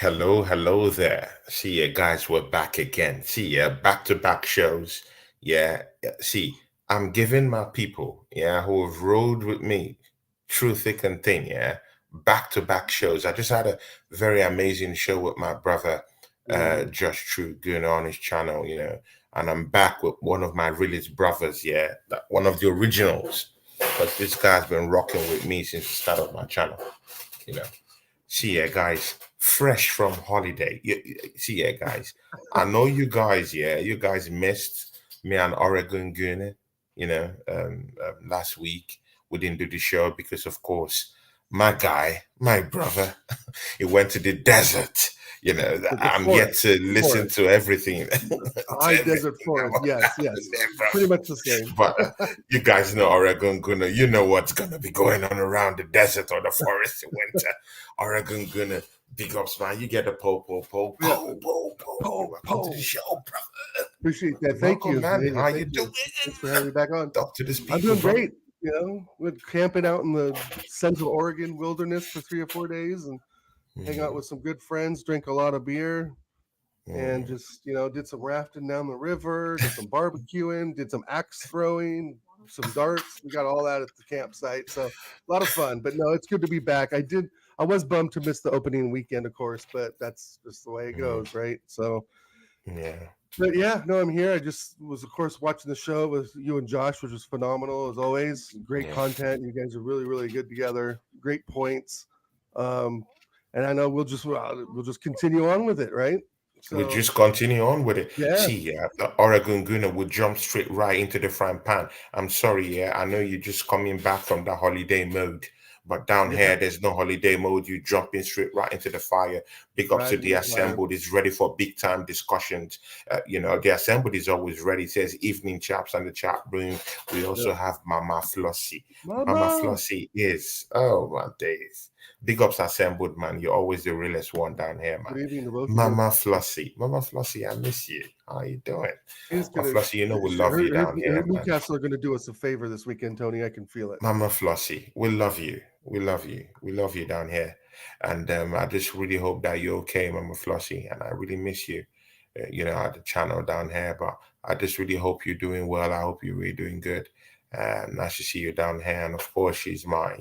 Hello there. See ya, guys, we're back again. See ya, back-to-back shows. See, I'm giving my people, who have rode with me through thick and thin, back-to-back shows. I just had a very amazing show with my brother, Josh True, going on his channel, and I'm back with one of my realest brothers, one of the originals, because this guy's been rocking with me since the start of my channel, you know. See ya, guys. Fresh from holiday. See ya, guys. I know you guys, you guys missed me and Oregon Gunner, last week. We didn't do the show because, of course, my guy, my brother, he went to the desert. The I'm yet forest, to the listen forest, to everything. high desert forest. Yes, yes, pretty much the same. But you guys know Oregon Gunner. You know what's gonna be going on around the desert or the forest in winter. Oregon Gunner, big ups, man. You get a Yeah, po. po Welcome to the po. show, brother. Appreciate that. Thank Welcome, you. man. Hey, How you thank doing? you. Thanks for having me back on. Talk to these I'm people, doing brother. great. We're camping out in the Central Oregon wilderness for 3 or 4 days and hang out Mm, with some good friends, drink a lot of beer, and mm, just did some rafting down the river, did some barbecuing, did some axe throwing, some darts. We got all that at the campsite, so a lot of fun. But no, it's good to be back. I was bummed to miss the opening weekend, of course, but that's just the way it mm, goes, right? So yeah. but yeah, no, I'm here. I just was, of course, watching the show with you and Josh, which was phenomenal as always. Great Yeah. content. You guys are really, really good together. Great points. Um, and I know we'll just continue on with it, right? We So just continue on with it. yeah, See, the Oregon Gunner would jump straight right into the frying pan. I'm sorry, I know you're just coming back from the holiday mode, but down yeah, here, there's no holiday mode. You jumping straight right into the fire. Big up right to the into the fire. assembled is ready for big time discussions. The assembled is always ready. It says evening chaps on the chat room. We Yep. also have Mama Flossie. Mama Mama, Flossie is, oh my days. Big ups assembled, man. You're always the realest one down here, good man. evening to both of you. Mama Flossie, I miss you. How you doing? She's Mama gonna, Flossie, we love you down her here, man. Newcastle are gonna do us a favor this weekend, Tony. I can feel it. Mama Flossie, we love you. We love you. We love you down here. And I just really hope that you're okay, Mama Flossie. And I really miss you, at the channel down here. But I just really hope you're doing well. I hope you're really doing good. Nice to see you down here. And of course, she's my,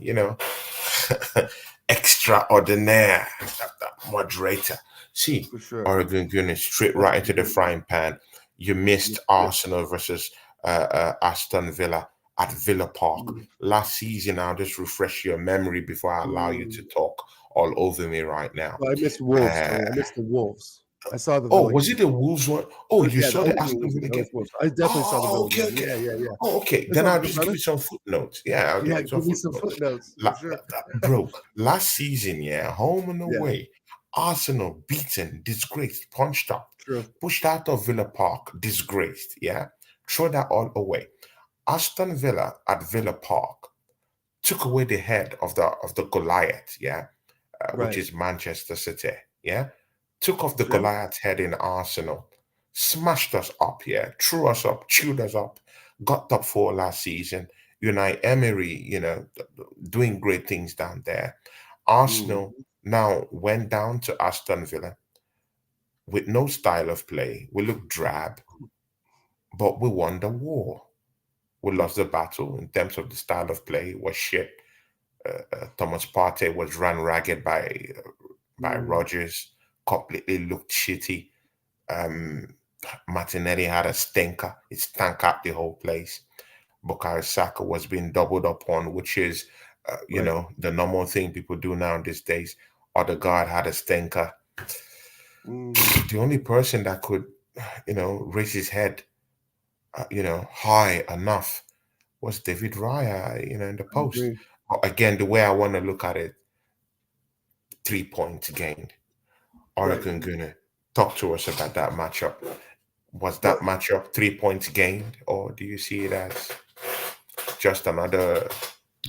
extraordinaire moderator. See, For sure. Oregon Gunner straight That's right into the frying pan. You missed Arsenal versus Aston Villa at Villa Park last season. I'll just refresh your memory before I allow you to Mm. talk all over me right now. Well, I missed Wolves, Uh, Tony. I missed the Wolves. I saw the oh, Villa was game. it the Wolves one? Oh, you Yeah, the saw the opening Aston weekend Villa game? against Wolves. I definitely saw the Oh, Villa okay, game. okay. Yeah, yeah, yeah. Oh, okay. It's Then all I'll good, just give brother. you some footnotes. Yeah, I'll give Yeah, you some give me some footnotes. footnotes for sure. Bro, last season, home and Yeah, away, Arsenal beaten, disgraced, punched up, true. pushed out of Villa Park, disgraced. Yeah, throw that all away. Aston Villa at Villa Park took away the head of the Goliath. Yeah, which Right. is Manchester City. Yeah, took off the Sure. Goliath head in Arsenal, smashed us up. Yeah, threw us up, chewed us up, got top four last season. Unai Emery, doing great things down there. Mm. Arsenal now went down to Aston Villa with no style of play. We looked drab, but we won the war. We lost the battle in terms of the style of play. It was shit. Thomas Partey was run ragged by Mm. Rodgers. Completely looked shitty. Um, Martinelli had a stinker. It stank up the whole place. Bukayo Saka was being doubled up on, which is, Right. the normal thing people do now these days. Odegaard had a stinker. Mm. The only person that could, raise his head, high enough was David Raya, in the I post. agree. But again, the way I want to look at it, 3 points gained. Right. Oregon Gunner, talk to us about that matchup. Was that Well, matchup 3 points gained, or do you see it as just another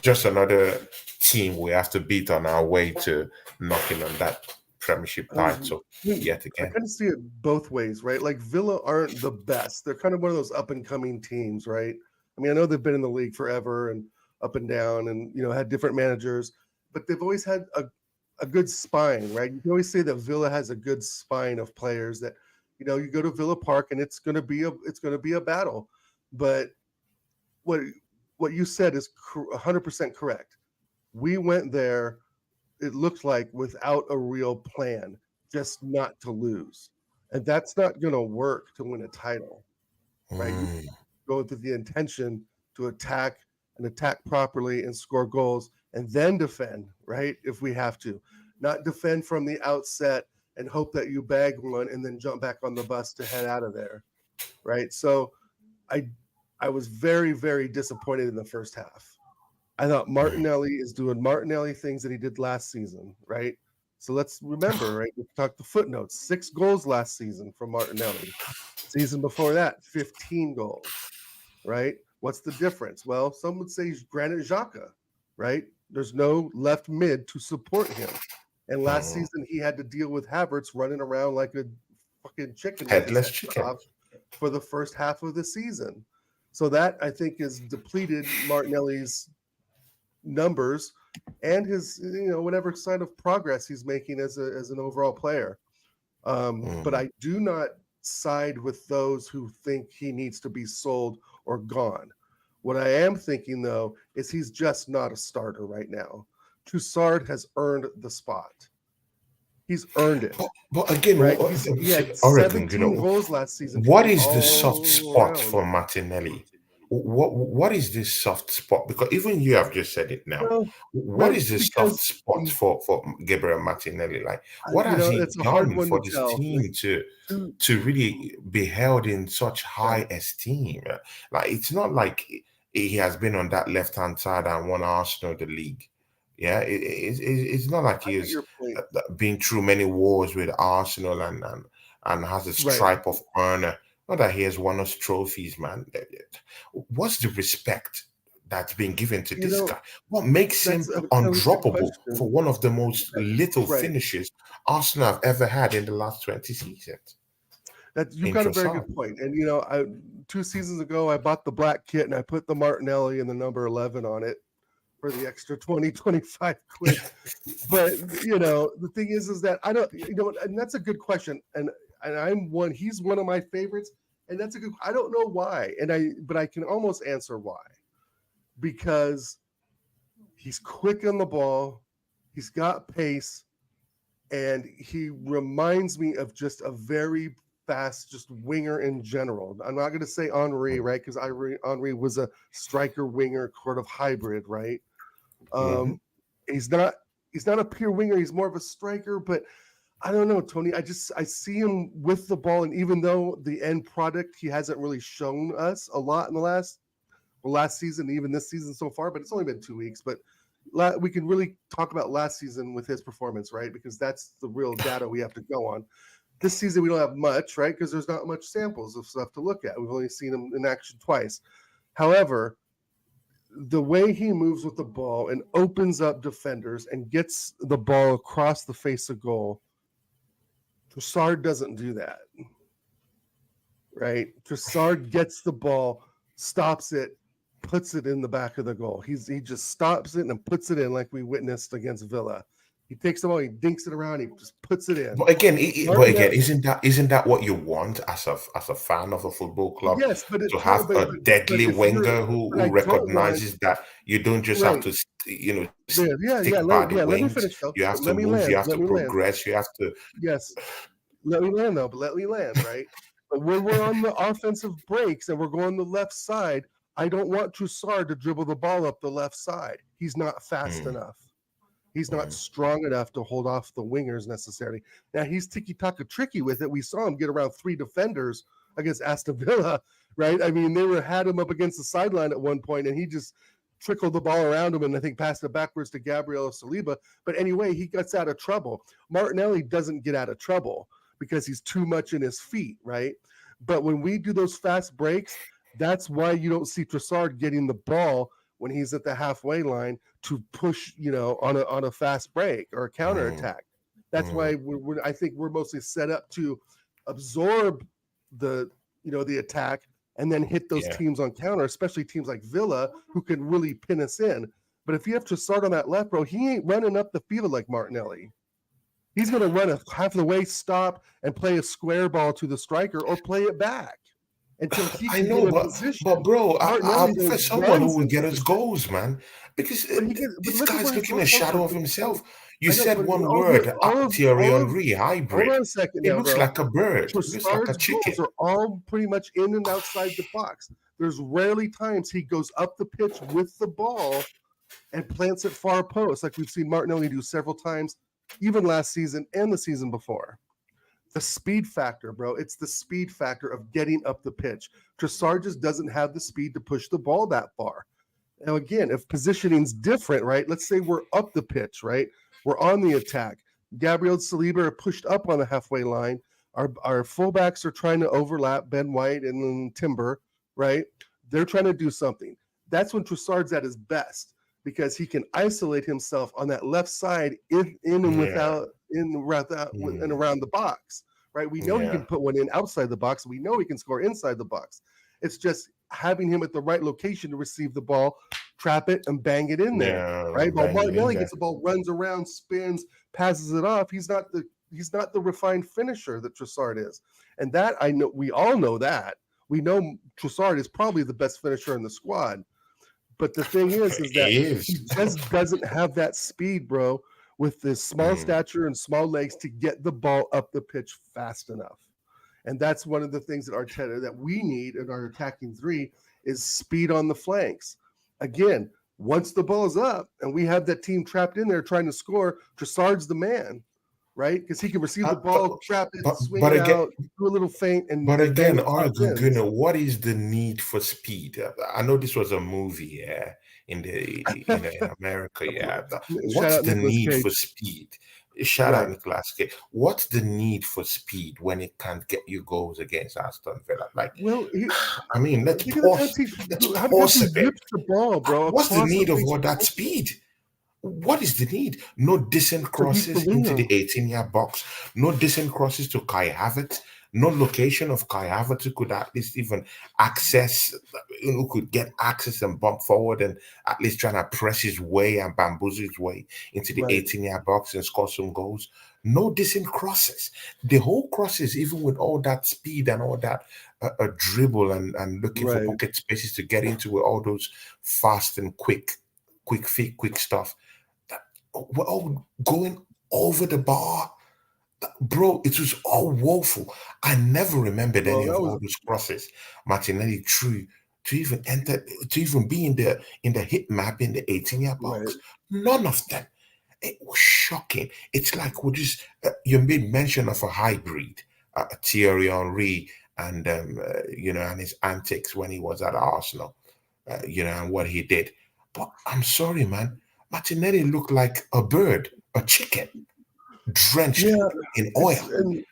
just another team we have to beat on our way to knocking on that Premiership um, title I mean, yet I again? kind of see it both ways, right? Like Villa aren't the best. They're kind of one of those up and coming teams, right? I mean, I know they've been in the league forever and up and down and had different managers, but they've always had a a good spine, right? You can always say that Villa has a good spine of players that, you go to Villa Park and it's going to be a battle. But what what you said is 100% correct. We went there, it looked like, without a real plan, just not to lose. And that's not going to work to win a title, right? You Mm, go with the intention to attack and attack properly and score goals and then defend, right? If we have to, not defend from the outset and hope that you bag one and then jump back on the bus to head out of there, right? So I I was very, very disappointed in the first half. I thought mm, Martinelli is doing Martinelli things that he did last season, right? So let's remember, right? We talked the footnotes: 6 goals last season from Martinelli. Season before that, 15 goals, right? What's the difference? Well, some would say Granit Xhaka, right? There's no left mid to support him. And last mm. season, he had to deal with Havertz running around like a fucking chicken with his Headless head cut chicken. off for the first half of the season. So that, I think, has depleted Martinelli's numbers and his, whatever sign of progress he's making as an overall player. But Mm. I do not side with those who think he needs to be sold or gone. What I am thinking, though, is he's just not a starter right now. Troussard has earned the spot. He's earned it, But again, right? He see, had Oregon, 17 goals last season what coming is the soft all spot around. for Martinelli? What is this soft spot? Because even you have just said it now. Well, What right, is the soft because spot for Gabriel Martinelli? Like, I, what has he it's a hard done one to for this tell. Like, team to two, really be held in such yeah, high esteem? Like, it's not like he has been on that left hand side and won Arsenal the league. Yeah, it's not like I he get has your point. been through many wars with Arsenal and has a Right. stripe of honor. Not that he has won us trophies, man. What's the respect that's been given to You this know, guy? What makes that's him a really good undroppable question. for one of the most little Right. finishes Arsenal have ever had in the last 20 seasons? That you've In got a very Trossard. good point. And I 2 seasons ago I bought the black kit and I put the Martinelli and the number 11 on it for the extra 20-25 quid. But the thing is that I don't, and that's a good question. And he's one of my favorites. And that's a good, I don't know why. But I can almost answer why. Because he's quick on the ball, he's got pace, and he reminds me of just a very fast, just winger in general. I'm not going to say Henri, right? Because Henri was a striker winger sort of hybrid, right? Mhm. Um, he's not he's not a pure winger. He's more of a striker, but I don't know, Tony. I see him with the ball, and even though the end product he hasn't really shown us a lot in the last season, even this season so far, but it's only been 2 weeks. But we can really talk about last season with his performance, right? Because that's the real data we have to go on. This season we don't have much, right? Because there's not much samples of stuff to look at. We've only seen him in action twice. However, the way he moves with the ball and opens up defenders and gets the ball across the face of goal, Trossard doesn't do that, right? Trossard gets the ball, stops it, puts it in the back of the goal. He just stops it and puts it in like we witnessed against Villa. He takes the ball, he dinks it around, he just puts it in. But Martinelli, again, isn't that what you want as a fan of a football club? yes, but To have a but deadly if you're, winger but who I don't want, recognizes that you don't just have right to, there, yeah, stick yeah, by the let me wings. finish though. You have But to let me move. You land. have Let to me land. progress. You have to. Yes, let me land though. But let me land, right? But when we're on the offensive breaks and we're going the left side, I don't want Troussard to dribble the ball up the left side. He's not fast Mm, enough. He's not mm, strong enough to hold off the wingers necessarily. Now he's tiki taka tricky with it. We saw him get around 3 defenders against Aston Villa, right? I mean, they had him up against the sideline at one point, and he just trickled the ball around him and I think passed it backwards to Gabriel Saliba. But anyway, he gets out of trouble. Martinelli doesn't get out of trouble because he's too much in his feet, right? But when we do those fast breaks, that's why you don't see Trossard getting the ball when he's at the halfway line to push, on a fast break or a counter mm, attack. That's mm. why I think we're mostly set up to absorb the the attack and then hit those Yeah. teams on counter, especially teams like Villa who can really pin us in. But if you have Trossard on that left, bro, he ain't running up the field like Martinelli. He's going to run a half the way, stop, and play a square ball to the striker or play it back until he I can get know, in but position. bro, I Martinelli prefer though someone who runs will in get us position, goals, man. Because but this look at guy's where his looking a goals come shadow from. of himself. Tony. You I know, said but one all the word, Thierry all of Henry hold hybrid. on a second It now, looks bro. like a bird. It looks like a Trossard's chicken. goals are all pretty much in and outside the box. There's rarely times he goes up the pitch with the ball and plants it far post, like we've seen Martinelli do several times, even last season and the season before. The speed factor, bro. It's the speed factor of getting up the pitch. Trossard just doesn't have the speed to push the ball that far. Now, again, if positioning's different, right? Let's say we're up the pitch, right? We're on the attack. Gabriel Saliba are pushed up on the halfway line. Our fullbacks are trying to overlap Ben White and Timber, right? They're trying to do something. That's when Trossard's at his best because he can isolate himself on that left side in and Yeah, without and mm, around the box, right? We know he yeah, can put one in outside the box. We know he can score inside the box. It's just having him at the right location to receive the ball, trap it, and bang it in there, yeah. right? While Bang it in Martinelli there. gets the ball, runs around, spins, passes it off. He's not the refined finisher that Trossard is, and that I know we all know that. We know Trossard is probably the best finisher in the squad. But the thing is It that he is. just doesn't have that speed, bro, with this small Mm, stature and small legs to get the ball up the pitch fast enough. And that's one of the things that Arteta that we need in our attacking three is speed on the flanks. Again, once the ball's up and we have that team trapped in there trying to score, Trossard's the man, right? Because he can receive the uh, but, ball, trap it, but swing but it again, out, do a little feint, But and bang again, the top Oregon bins. Gunner, what is the need for speed? I know this was a movie, yeah, in America, yeah. Shout What's out the Nicolas need for Cage. speed? Shout out Right. Nicolas Cage. What's the need for speed when it can't get you goals against Aston Villa? Like, Well, I mean, look at the times let's how many times pause he a bit. whips the ball, bro, What's the across the need of face all of that the goal. speed? What is the need? No decent So he's crosses into the Firmino. 18-yard box. No decent crosses to Kai Havertz. No location of Kai Havertz who could at least even access, who could get access and bump forward and at least trying to press his way and bamboozle his way into the Right, 18-yard box and score some goals. No decent crosses. The whole crosses, even with all that speed and all that dribble and looking for right. pocket spaces to get into with all those fast and quick feet, quick stuff. We're all going over the bar. Bro, it was all woeful. I never remembered Well, any that of was all those crosses Martinelli threw to even enter, to even be in the hit map in the 18-yard right. box. None of them. It was shocking. It's like we just you made mention of a hybrid, Thierry Henry, and and his antics when he was at Arsenal, and what he did. But I'm sorry, man. Martinelli looked like a bird, a chicken, drenched Yeah, in it's oil. and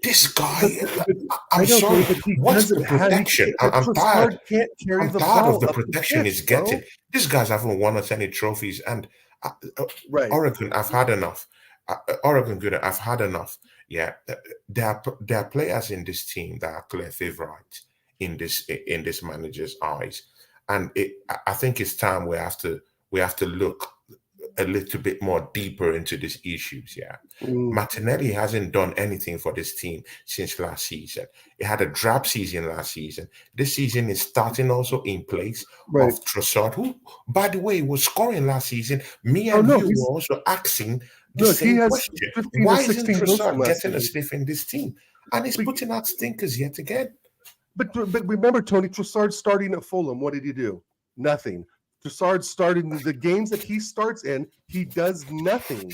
This but, guy, but I'm I know, Tony, sorry. but he What's the doesn't have he protection? can't, but I'm Trossard tired. can't carry I'm the tired of ball the up the protection pitch, he's getting. bro. These guys haven't won us any trophies. And uh, uh, Right. Oregon, I've had enough. Oregon, good. I've had enough. Yeah, there are players in this team that are clear favorites in this manager's eyes, and I think it's time we have to look a little bit more deeper into these issues. Yeah, Mm, Martinelli hasn't done anything for this team since last season. He had a drab season last season. This season is starting also in place right. of Trossard, who, by the way, was scoring last season. Me Oh and no, you were he's also asking the look, he same has question. 15 or Why isn't 16 goals from Trossard last getting a season. sniff in this team? And he's But, putting out stinkers yet again. but remember, Tony, Trossard starting at Fulham, what did he do? Nothing. Trossard started in the games that he starts in, he does nothing.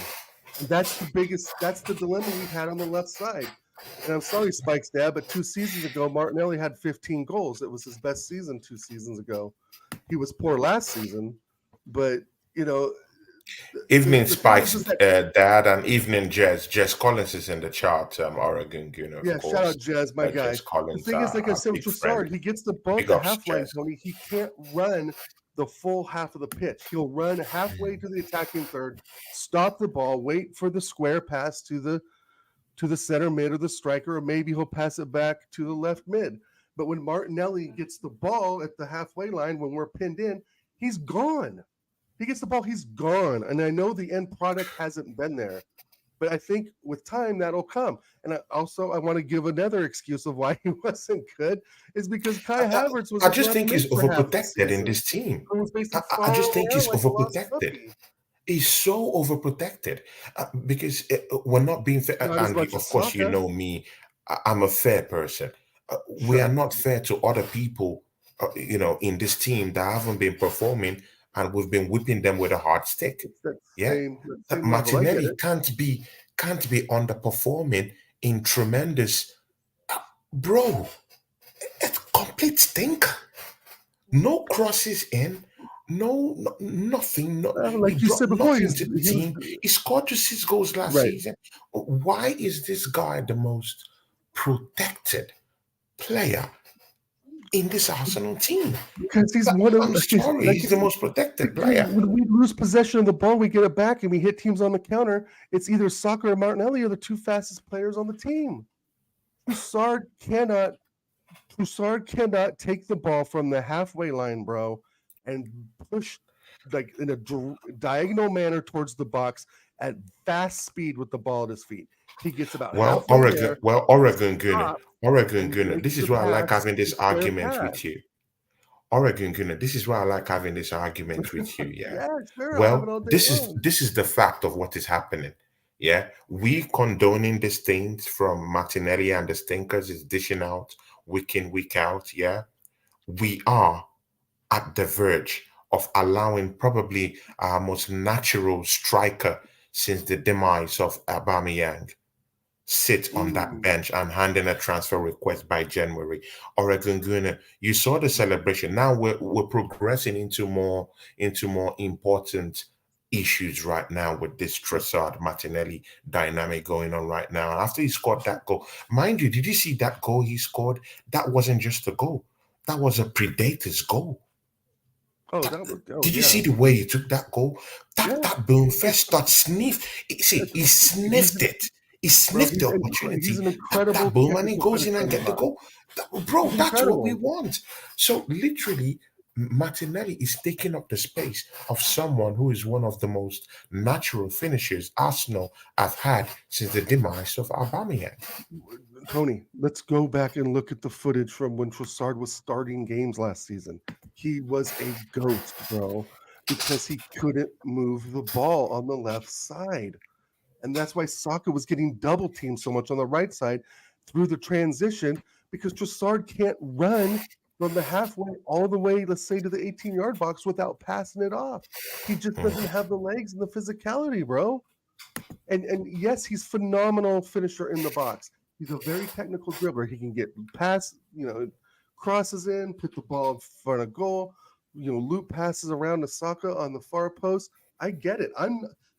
And that's the dilemma we've had on the left side. And I'm sorry, Spike's dad, but 2 seasons ago, Martinelli had 15 goals. It was his best season 2 seasons ago. He was poor last season, but you know, Evening the thing Spikes, is that Dad, and Evening Jazz. Jess Collins is in the chart, Oregon, of yeah, shout course. out Jazz, my guy. Jess The Collins, thing is, like I a said with big friend. Trossard, he gets the ball at Big the ups, half line, Jess. Tony. He can't run the full half of the pitch. He'll run halfway to the attacking third, stop the ball, wait for the square pass to the center mid or the striker, or maybe he'll pass it back to the left mid. But when Martinelli gets the ball at the halfway line, when we're pinned in, he's gone. He gets the ball, he's gone. And I know the end product hasn't been there, but I think with time that'll come. And I want to give another excuse of why he wasn't good is because Kai I, I, Havertz I wasn't just brought in think he's for half the overprotected in season. this team. He was basically I just following think around he's like a lost overprotected. puppy. He's so overprotected because we're not being fair. Not as And much of as course, you Saka. know me, I'm a fair person. We are Sure. not fair to other people, in this team that haven't been performing, and we've been whipping them with a hard stick. It's that Yeah, same level. I get Martinelli it. can't be underperforming in tremendous, bro. It's complete stink. No crosses in, nothing. No, Like he you brought said before, nothing to the he was team. He scored just 6 goals last right. season. Why is this guy the most protected player in this Arsenal team? Because he's one of, I'm sorry, like he's the most protected because player. when we lose possession of the ball, we get it back and we hit teams on the counter. It's either Saka or Martinelli are the two fastest players on the team. Trossard cannot Trossard cannot take the ball from the halfway line, bro, and push like in a diagonal manner towards the box at fast speed with the ball at his feet. He gets about halfway there, he Oregon Gunner, stops, Oregon and he Gunner. makes This is the why I like pass, having the this square argument with pass. you. Oregon Gunner, this is why I like having this argument with you. Yeah. Yeah, sure, I'll have it Well, all day this is long. this is the fact of what is happening. Yeah. We condoning these things from Martinelli and the stinkers is dishing out week in, week out. Yeah. We are at the verge of allowing probably our most natural striker since the demise of Aubameyang sit on that Mm. bench and hand in a transfer request by January. Oregon Gunner, you saw the celebration. Now we're progressing into more important issues right now with this Trossard Martinelli dynamic going on right now. And after he scored Sure. that goal, mind you, did you see that goal he scored? That wasn't just a goal. That was a predator's goal. Oh, That, that was oh did you see yeah. the way he took that goal? That Yeah. that boom It's, first start sniff. See, he he's sniffed it. He bro, sniffed the he's opportunity. an That incredible boom, and he technical goes in finisher and in the get the box. goal. Bro, He's that's what we incredible. want. So literally, Martinelli is taking up the space of someone who is one of the most natural finishers Arsenal have had since the demise of Aubameyang. Tony, let's go back and look at the footage from when Trossard was starting games last season. He was a ghost, bro, because he couldn't move the ball on the left side. And that's why Saka was getting double teamed so much on the right side through the transition because Trossard can't run from the halfway all the way, let's say, to the 18-yard box without passing it off. He just doesn't have the legs and the physicality, bro. And yes, he's phenomenal finisher in the box. He's a very technical dribbler. He can get past, crosses in, put the ball in front of goal, loop passes around to Saka on the far post. I get it.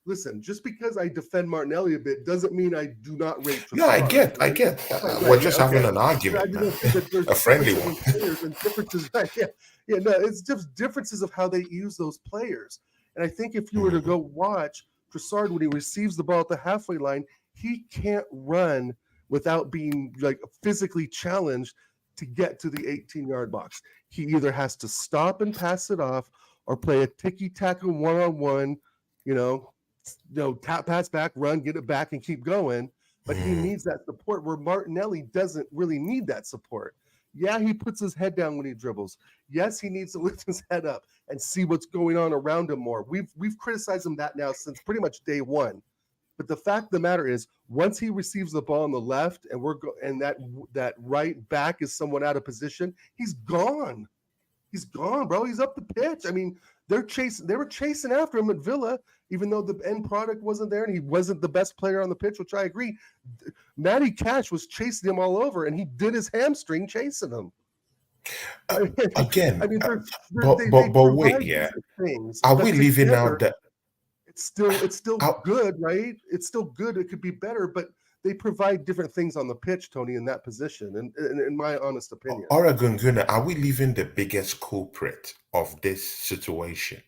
Listen, just because I defend Martinelli a bit doesn't mean I do not rate No, I Trossard. get, I get. Right, We're right. just having Okay. an I argument, just man, want to say that there's a friendly differences in one. players and differences, right? Yeah, yeah. No, it's just differences of how they use those players. And I think if you were to Mhm. go watch Trossard when he receives the ball at the halfway line, he can't run without being like physically challenged to get to the 18-yard box. He either has to stop and pass it off or play a ticky-tacky one-on-one, you know, tap pass back, run, get it back, and keep going. But he Mm. needs that support where Martinelli doesn't really need that support. Yeah, he puts his head down when he dribbles. Yes, he needs to lift his head up and see what's going on around him more. We've criticized him that now since pretty much day one. But the fact of the matter is, once he receives the ball on the left, and and that right back is someone out of position, he's gone. He's gone, bro. He's up the pitch. I mean, they were chasing after him at Villa, even though the end product wasn't there and he wasn't the best player on the pitch, which I agree. Matty Cash was chasing him all over, and he did his hamstring chasing him. Uh, I mean, I Again, mean they but wait, provide yeah. different things, Are we but leaving out together the? it's still Are, good, right? It's still good. It could be better, but they provide different things on the pitch, Tony, in that position, and in my honest opinion. Oregon Gunner, are we leaving the biggest culprit of this situation,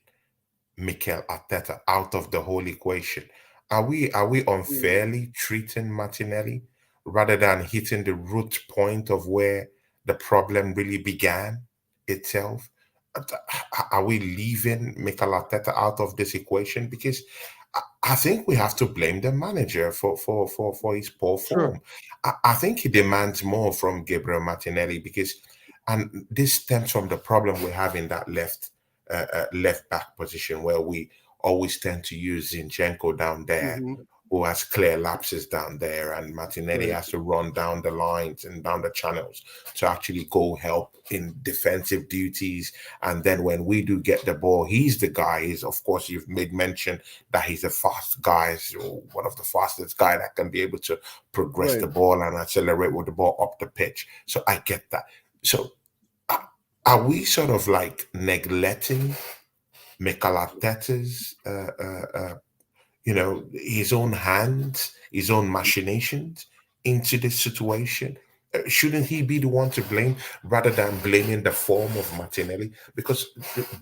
Mikel Arteta, out of the whole equation? Are we Mm. unfairly treating Martinelli rather than hitting the root point of where the problem really began itself? are we leaving Mikel Arteta out of this equation? Because I think we have to blame the manager for his poor Sure. form. I think he demands more from Gabriel Martinelli because, and this stems from the problem we have in that left back position where we always tend to use Zinchenko down there, Hmm. who has clear lapses down there, and Martinelli Right. has to run down the lines and down the channels to actually go help in defensive duties. And then when we do get the ball, he's the guy. He's, of course, you've made mention that he's a fast guy, so one of the fastest guy that can be able to progress Right. the ball and accelerate with the ball up the pitch. So I get that. So are we sort of like neglecting Mikel Arteta's his own hands, his own machinations into this situation? Shouldn't he be the one to blame rather than blaming the form of Martinelli? Because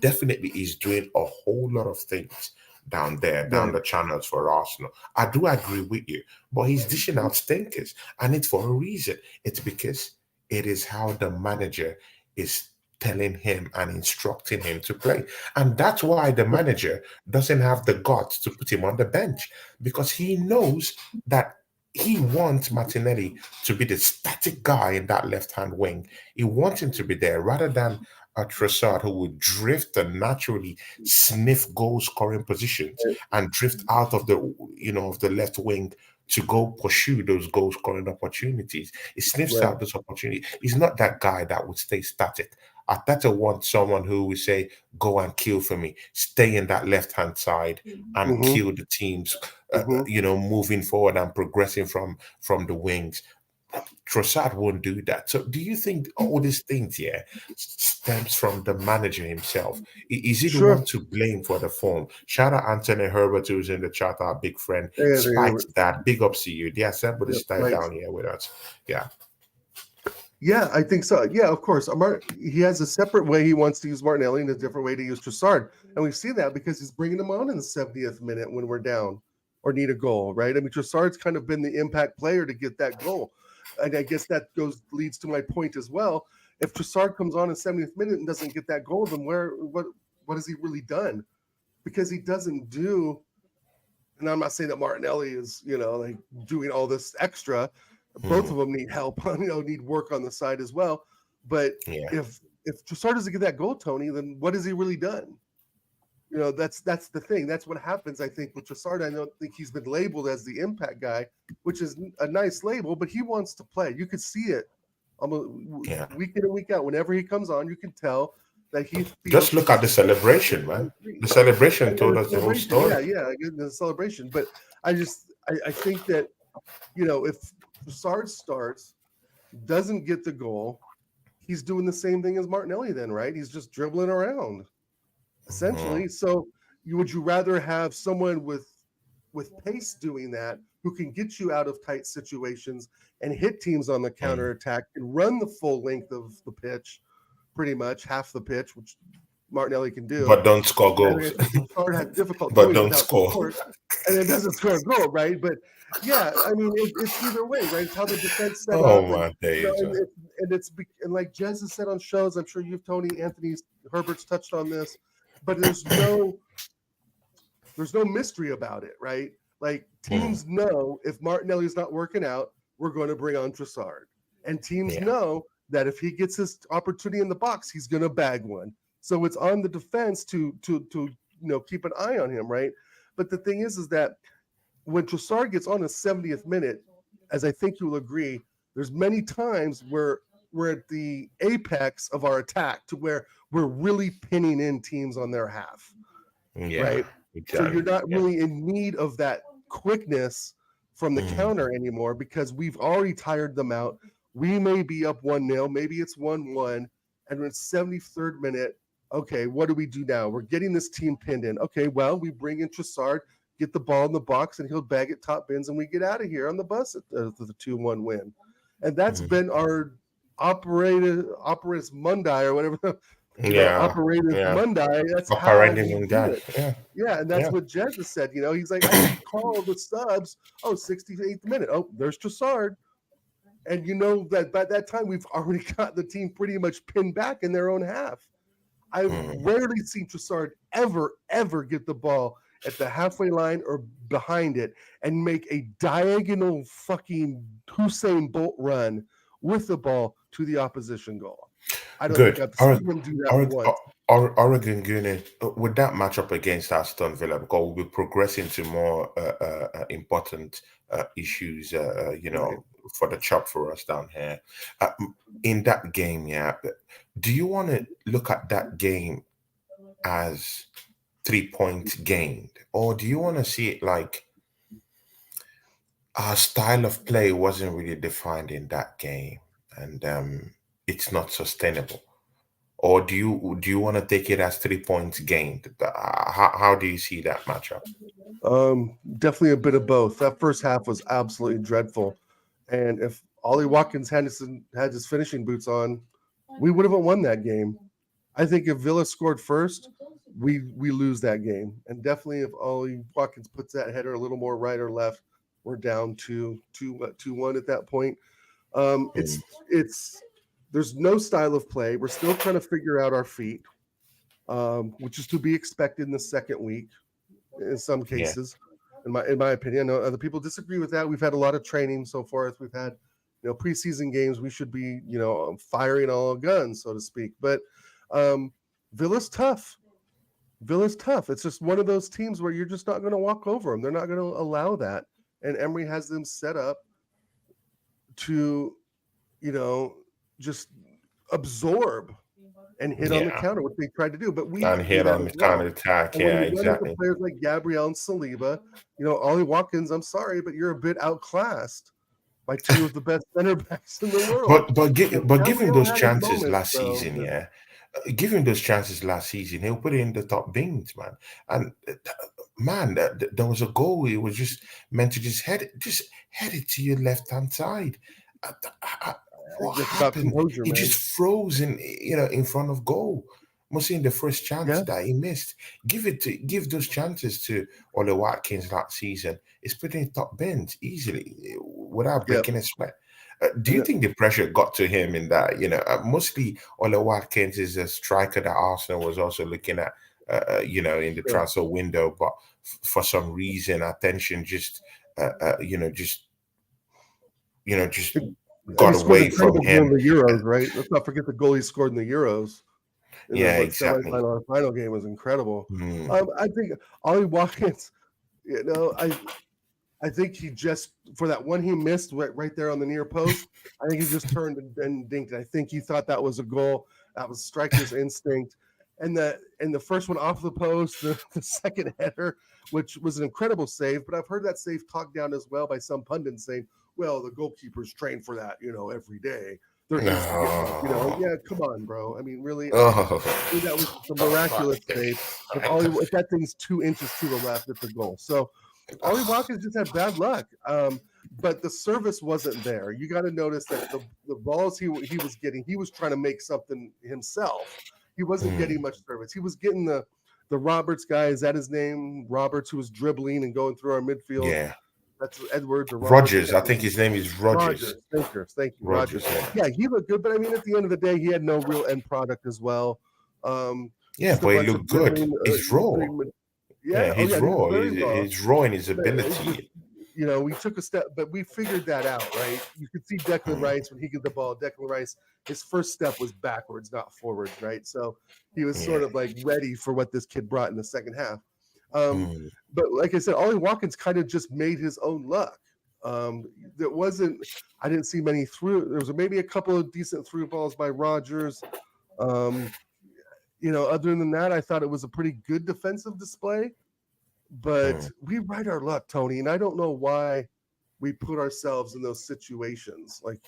definitely he's doing a whole lot of things down there, down Right. the channels for Arsenal. I do agree with you, but he's dishing out stinkers, and it's for a reason. It's because it is how the manager is telling him and instructing him to play. And that's why the manager doesn't have the guts to put him on the bench because he knows that he wants Martinelli to be the static guy in that left hand wing. He wants him to be there rather than a Trossard who would drift and naturally sniff goal scoring positions and drift out of the left wing to go pursue those goal scoring opportunities. He sniffs Right. out those opportunities. He's not that guy that would stay static. Arteta wants someone who will say, "Go and kill for me. Stay in that left hand side and Hmm. kill the teams." Hmm. Moving forward and progressing from the wings. Trossard won't do that. So, do you think all these things here stems from the manager himself? Is he the Sure. one to blame for the form? Shout out Anthony Herbert, who's in the chat, our big friend. Hey, Anthony Spikes Herbert. that. Big ups to you. Yeah, somebody Yep. stay Right. down here with us. Yeah. Yeah, I think so. Yeah, of course. He has a separate way he wants to use Martinelli and a different way to use Trossard. And we see that because he's bringing him on in the 70th minute when we're down or need a goal, right? I mean, Trossard's kind of been the impact player to get that goal. And I guess that leads to my point as well. If Trossard comes on in 70th minute and doesn't get that goal, then what has he really done? Because he doesn't do, and I'm not saying that Martinelli is, like doing all this extra. Both Mhm. of them need help, need work on the side as well. But Yeah. if Trossard doesn't get that goal, Tony, then what has he really done? That's the thing. That's what happens, I think, with Trossard. I don't think he's been labeled as the impact guy, which is a nice label, but he wants to play. You could see it almost Yeah. week in and week out. Whenever he comes on, you can tell that he feels Just he look at wants the to play celebration, man. complete. The celebration And told the us the whole celebration, story. yeah, I get the celebration. But I think that if Trossard starts, doesn't get the goal, he's doing the same thing as Martinelli then, right? He's just dribbling around Mhm. essentially. So would you rather have someone with pace doing that who can get you out of tight situations and hit teams on the Mm. counter attack and run the full length of the pitch, pretty much half the pitch, which Martinelli can do. But don't score And I goals. think Trossard has difficult But doing don't without score. support, and then doesn't score a goal, right? But yeah, I mean, it's either way, right? It's how the defense set Oh up, and my days, man. and like Jez has said on shows, I'm sure you've Tony, Anthony's, Herbert's touched on this, but there's no mystery about it, right? Like Mm. teams know if Martinelli's not working out, we're going to bring on Trossard, and teams Yeah. know that if he gets his opportunity in the box, he's going to bag one. So it's on the defense to keep an eye on him, right? But the thing is that when Trossard gets on the 70th minute, as I think you'll agree, there's many times where we're at the apex of our attack to where we're really pinning in teams on their half, Yeah. right? So you're Exactly. not Yeah. really in need of that quickness from the Mm. counter anymore because we've already tired them out. We may be up 1-0, maybe it's 1-1, and it's 73rd minute. Okay, what do we do now? We're getting this team pinned in. Okay, well, we bring in Trossard, get the ball in the box, and he'll bag it top bins, and we get out of here on the bus at the 2-1 win. And that's Mm. been our operatus mundi or whatever, Yeah. operative Yeah. Monday. That's how Operating we in do that. it. Yeah. Yeah, and that's Yeah. what Jez has said. He's like, I can call the subs. Oh, 68th minute. Oh, there's Trossard. And you know that by that time we've already got the team pretty much pinned back in their own half. I've mm. rarely seen Trossard ever get the ball at the halfway line or behind it and make a diagonal fucking Hussein Bolt run with the ball to the opposition goal. I don't think Good. I've seen him do that once. Oregon Gunner, with that matchup against Aston Villa, because we'll be progressing to more important issues, Right. for the chop for us down here. In that game, yeah, do you want to look at that game as 3 points gained, or do you want to see it like our style of play wasn't really defined in that game, and it's not sustainable? Or do you want to take it as 3 points gained? How do you see that matchup? Definitely a bit of both. That first half was absolutely dreadful, and if Ollie Watkins had his finishing boots on, we would have won that game. I think if Villa scored first, we lose that game, and definitely if Ollie Watkins puts that header a little more right or left, we're down to 2-1 at that point. Um, Mm, it's it's there's no style of play. We're still trying to figure out our feet, which is to be expected in the second week in some yeah. cases. In my opinion, I know other people disagree with that. We've had a lot of training so forth. We've had preseason games. We should be firing all guns, so to speak. But um, Villa's tough. Villa's tough. It's just one of those teams where you're just not going to walk over them. They're not going to allow that. And Emery has them set up to, you know, just absorb and hit on the Yeah. counter, which they tried to do. But we And can do hit that on as the counter well. attack. And when Yeah, you run into exactly. players like Gabriel and Saliba, Ollie Watkins, I'm sorry, but you're a bit outclassed by two of the best center backs in the world. But giving Gabriel those had his chances moments, last though. season, yeah, giving those chances last season, he'll put it in the top bins, man. And man, there was a goal. It was just meant to just head it to your left hand side. Uh, uh, uh, what It's about happened? composure, He man. just froze in front of goal. Must in the first chance Yeah, that he missed. Give those chances to Ole Watkins last season. It's putting in top bins easily without yeah. breaking a sweat. Do you And think the pressure got to him in that? Mostly Ole Watkins is a striker that Arsenal was also looking at, in the sure. transfer window, but for some reason, attention just And he got scored an away from incredible goal in him. the Euros, right? Let's not forget the goal he scored in the Euros in the Yeah, exactly. semifinal or final game was incredible. Mm, I think Ollie Watkins, you know, I I think he just for that one he missed right there on the near post. I think he just turned and dinked it. I think he thought that was a goal. That was striker's instinct. And the first one off the post, the second header, which was an incredible save. But I've heard that save talked down as well by some pundits saying, "Well, the goalkeepers train for that, every day. They're used to getting that." no. Yeah, come on, bro. I mean, really, Oh, that was just a miraculous save. If that thing's 2 inches to the left, it's a goal. So Ollie Watkins just had bad luck. But the service wasn't there. You got to notice that the balls he was getting, he was trying to make something himself. He wasn't getting mm, much service. He was getting the Roberts guy. Is that his name? Roberts, who was dribbling and going through our midfield. yeah. That's Edwards or Roberts. I Rogers, can't I think remember. his name is Rogers. Rogers. Thank you, Rogers, Rogers. yeah. Yeah, he looked good, but I mean, at the end of the day, he had no real end product as well. Um, Yeah, just a but he bunch of looked good. dribbling. He's raw. Yeah. Yeah, Oh, he's yeah. He was raw. very raw. He's raw in his It just, ability. we took a step, but we figured that out, right? You could see Declan Mm, Rice when he got the ball. Declan Rice, his first step was backwards, not forwards, right? So he was yeah. sort of like ready for what this kid brought in the second half. Um, Mm, but like I said, Ollie Watkins kind of just made his own luck. There wasn't, I didn't see many through. There was maybe a couple of decent through balls by Rogers. Um, other than that, I thought it was a pretty good defensive display. But mm. we ride our luck, Tony, and I don't know why we put ourselves in those situations. Like,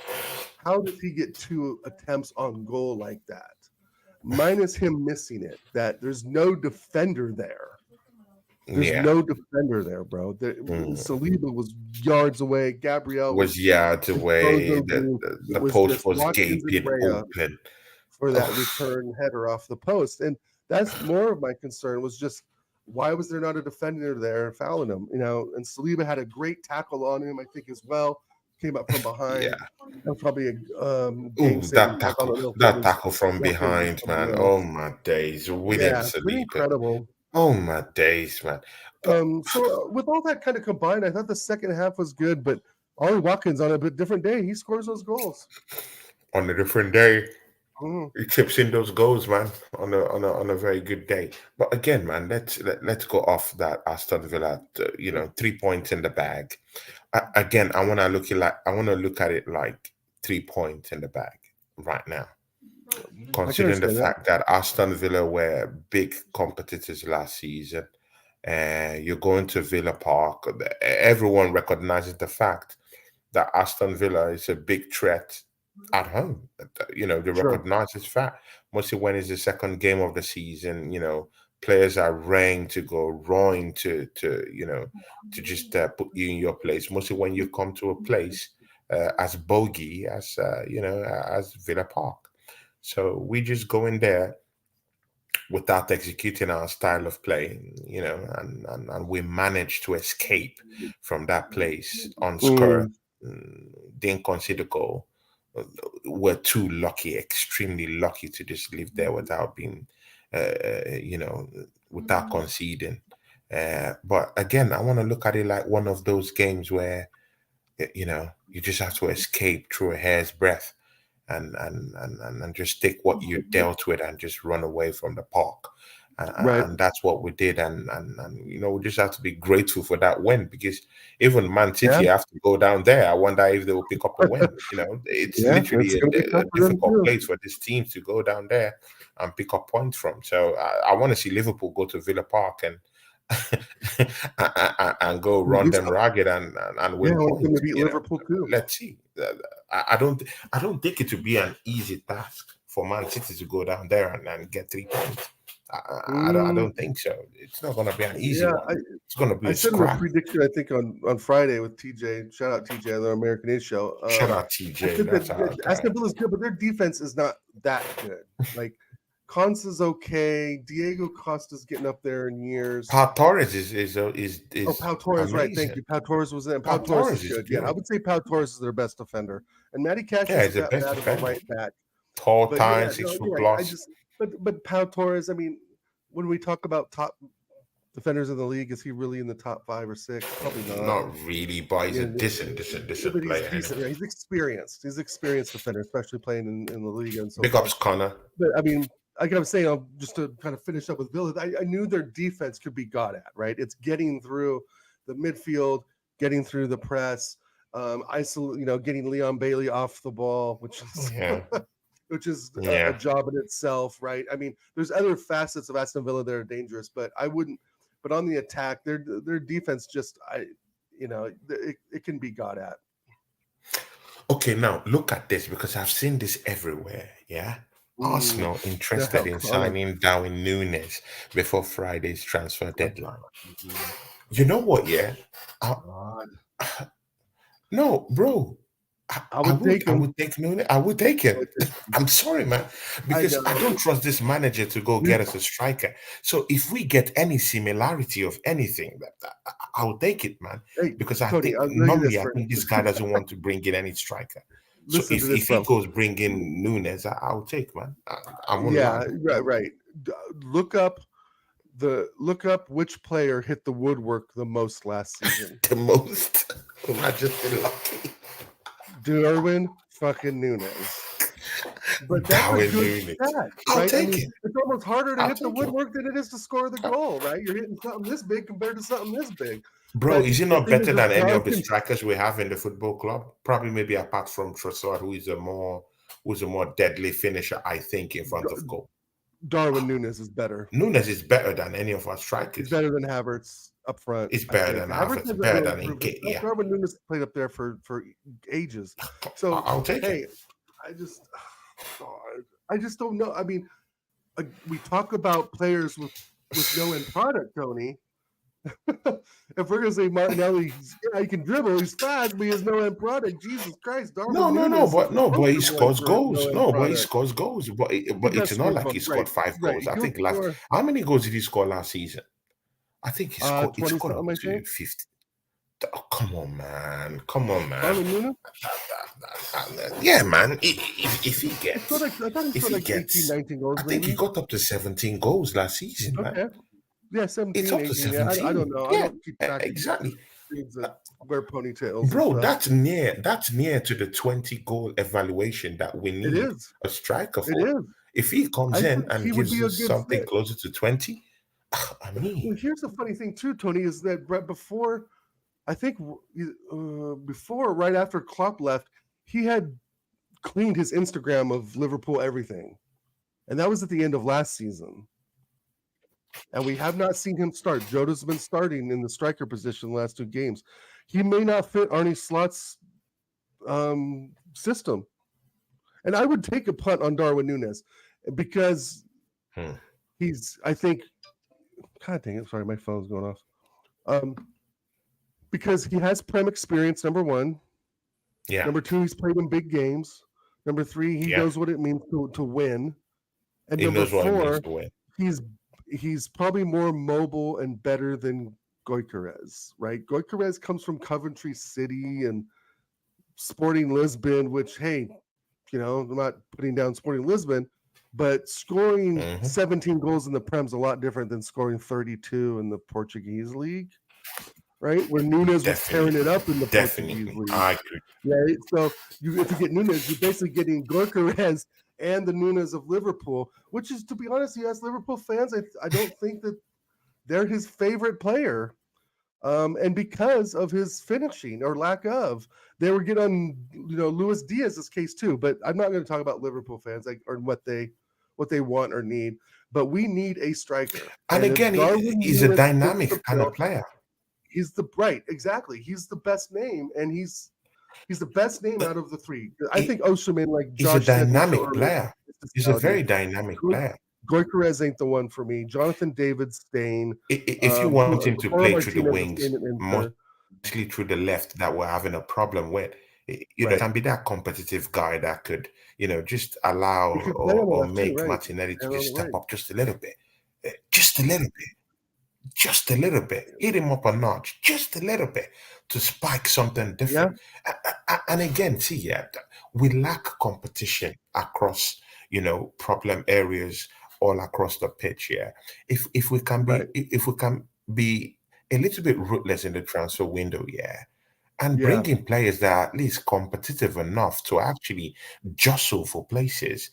how does he get 2 attempts on goal like that? Minus him missing it, that there's no defender there. There's Yeah. no defender there, bro. Mm. Saliba was yards away. Gabriel Was was yards away. The, Bozo. the It the was post just was Watkins and gaping Raya open. for that Oh, return header off the post. And that's more of my concern was just why was there not a defender there fouling him? And Saliba had a great tackle on him, I think, as well. came up from behind. Yeah. That was probably a game Ooh, saving. I don't know if it that was tackle from nothing but behind, something man. else. Oh my days. William Yeah, pretty Saliba. incredible. Oh my days, man. But So with all that kind of combined, I thought the second half was good, but Ollie Watkins on a bit different day, he scores those goals. on a different day, Mhm. he chips in those goals, man, on a very good day. But again, man, let's go off that Aston Villa, 3 points in the bag. Again, I want to look at it like 3 points in the bag right now, I can considering the understand that. fact that Aston Villa were big competitors last season. You're going to Villa Park. Everyone recognizes the fact that Aston Villa is a big threat at home. They Sure. recognize this fact. Mostly when it's the second game of the season, players are raring to go, roaring to just put you in your place. Mostly when you come to a place as bogey as Villa Park. So we just go in there without executing our style of play, and we managed to escape from that place unscathed. Mm, Didn't concede a goal. Uh, We're too lucky, extremely lucky, to just live there without being, without conceding. But again, I want to look at it like one of those games where, you just have to escape through a hair's breadth and just take what you dealt with and just run away from the park. right. And that's what we did. And we just have to be grateful for that win, because even Man Yeah. City have to go down there. I wonder if they will pick up a win. It's Yeah, it's literally gonna be a tough for them difficult too. place for this team to go down there and pick up points from. So I want to see Liverpool go to Villa Park and and go I run think them so. ragged and Yeah, win I want them to points. beat Liverpool too. Let's see. I don't think it would be an easy task for Man City to go down there and get 3 points. I Mm, don't think so. It's not going to be an easy yeah, one. It's going to be I a said in a scrap. prediction, I think on Friday with TJ. Shout out TJ on the American Ace Show. Shout out I TJ. said That's our that guy. Aston Villa's good, but their defense is not that good. Like Consa's okay. Diego Costa's getting up there in years. Pau Torres is Pau Torres, right? Thank amazing. you. Pau Torres was in. Pau Pau Torres is Torres is good. Yeah, I good. would say Pau Torres is their best defender, and Matty Cash Yeah, he's isn't the that best bad of a defender. right back. Tall, But yeah, time, no, 6 foot you're right. plus. But Pau Torres. I mean, when we talk about top defenders in the league, is he really in the top 5 or 6? Probably not. Not really, but he's Yeah, a decent but he's player. decent. Right? He's experienced. He's experienced defender, especially playing in the league and so Big forth. ups, Connor. But I mean, like I was saying, just to kind of finish up with Villa, I knew their defense could be got at. Right, it's getting through the midfield, getting through the press, getting Leon Bailey off the ball, which is Yeah, which is a yeah. job in itself, right? I mean, there's other facets of Aston Villa that are dangerous, but I wouldn't. But on the attack, their defense it can be got at. Okay, now look at this, because I've seen this everywhere. Yeah. Mm, Arsenal the interested hell, in Colin. signing Darwin Nunes before Friday's transfer deadline. Mhm. You know what? Yeah. I, God, no, bro. I, I I would would take I him. would take Nunes. I would take I him. would take him. I'm sorry, man, I because I know. don't trust this manager to go You, get us a striker. So if we get any similarity of anything, I'll take it, man. hey, Because I Tony, think I'll tell you this, normally I friend. think this guy doesn't want to bring in any striker. So Listen to if this, he bro. goes bring in Nunes, I'll take, man. I won't lie. Yeah, right, right. D- Look up look up which player hit the woodwork the most last season. The most. I just been lucky. Darwin fucking Nunes. But that's a Darwin good Nunes. stat, I'll right? I take mean, him. it's almost harder to I'll hit the take him. woodwork than it is to score the goal, right? You're hitting something this big compared to something this big. Bro, But is he the not thing is better that than any of the Darwin, strikers we have in the football club? Probably, maybe apart from Trossard, who's a more deadly finisher, I think, in front of goal. Darwin Nunes is better. Nunes is better than any of our He's strikers. better than Havertz up front, He's I better think. than Havertz Havertz, has better really than improved himself. Nketiah. Darwin Nunes played up there for ages. So I'll take him. hey, I just God, I just don't know. I mean, we talk about players with no end product, Tony. If we're gonna say Martinelli, he can dribble, he's fast, but he has no end product. Jesus Christ, No, Darwin no, no, Nunes is but the no, but he poster boy scores for goals. no end No, but he product. scores goals. But He it's does not score like goals, he right? scored five Right. goals. I He'll think last. score How many goals did he score last season? I think he scored. He 20 scored up something, I to think. 50. Oh, come on, man. Come on, man. Darwin Núñez? Yeah, man. If he gets, I thought he if scored he like 18, gets, 19 goals I think he maybe. got up to 17 goals last season, man. Okay. Yeah, It's 17, up to 18. Yeah, I don't 17. know. I Yeah, don't keep track of exactly. things that wear ponytails and Bro, stuff. that's near to the 20 goal evaluation that we It need is. a striker It for. is. If he comes I in think and he would be gives a us good something fit. closer to 20, I mean, Well, here's the funny thing too, Tony, is that before, I think before, right after Klopp left, he had cleaned his Instagram of Liverpool everything, and that was at the end of last season. And we have not seen him start. Jota's been starting in the striker position the last 2 games. He may not fit Arne Slot's system, and I would take a punt on Darwin Núñez because he's. I think. God dang it! Sorry, my phone's going off. Because he has Prem experience. Number one. yeah, Number 2, he's played in big games. Number 3, he yeah. knows what it means to win. And He number knows what it means 4, to win. he's probably more mobile and better than Gyökeres, right? Gyökeres comes from Coventry City and Sporting Lisbon, which, hey, I'm not putting down Sporting Lisbon, but scoring 17 goals in the Prem's a lot different than scoring 32 in the Portuguese league, right? Where Núñez was tearing it up in the Portuguese league. I agree. Right, so if you get Núñez, you're basically getting Gyökeres and the Núñez of Liverpool, which is, to be honest, you ask Liverpool fans, I don't think that they're his favorite player, and because of his finishing or lack of, they were getting on Luis Diaz's case too. But I'm not going to talk about Liverpool fans or what they want or need. But we need a striker, And again, he's a dynamic kind of player. He's exactly. He's the best name, and he's the best name out of the 3. I think Osimhen, like Josh said, he's a dynamic player. He's a very dynamic player. Gyökeres ain't the one for me. Jonathan David Stain. If you want him to play through the wings, mostly through the left, that we're having a problem with, it can be that competitive guy that could, just allow or make Martinelli to just step up just a little bit. Just a little bit. Just a little bit, hit him up a notch, just a little bit to spike something different. Yeah. And again, we lack competition across, problem areas all across the pitch. Yeah, if we can be a little bit ruthless in the transfer window, and bring in players that are at least competitive enough to actually jostle for places,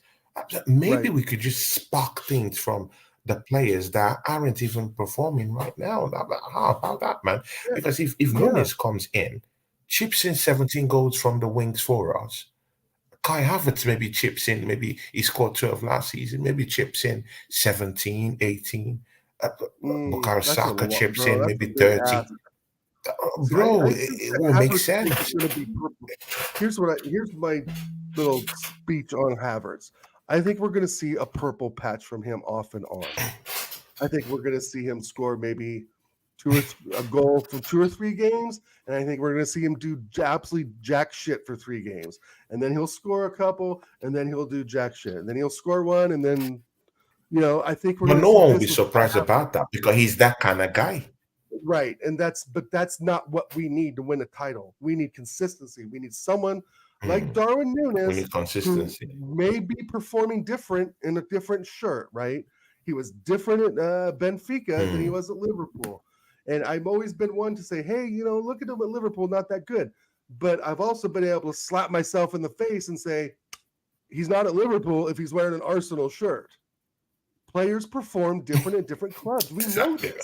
maybe we could just spark things from the players that aren't even performing right now. How about that, man? Yeah. Because if Núñez comes in, chips in 17 goals from the wings for us, Kai Havertz maybe chips in, maybe he scored 12 last season, maybe chips in 17, 18. Bukayo Saka chips in, maybe 30. Bro, it will make sense. Here's my little speech on Havertz. I think we're going to see a purple patch from him off and on. I think we're going to see him score maybe a goal for 2 or 3 games, and I think we're going to see him do absolutely jack shit for 3 games, and then he'll score a couple, and then he'll do jack shit, and then he'll score one, and then I think we're. But no one will be surprised about that because he's that kind of guy. Right, and that's not what we need to win a title. We need consistency. We need someone like Darwin Núñez, who may be performing different in a different shirt, right? He was different at Benfica than he was at Liverpool. And I've always been one to say, hey, look at him at Liverpool, not that good. But I've also been able to slap myself in the face and say, he's not at Liverpool if he's wearing an Arsenal shirt. Players perform different at different clubs. We know this.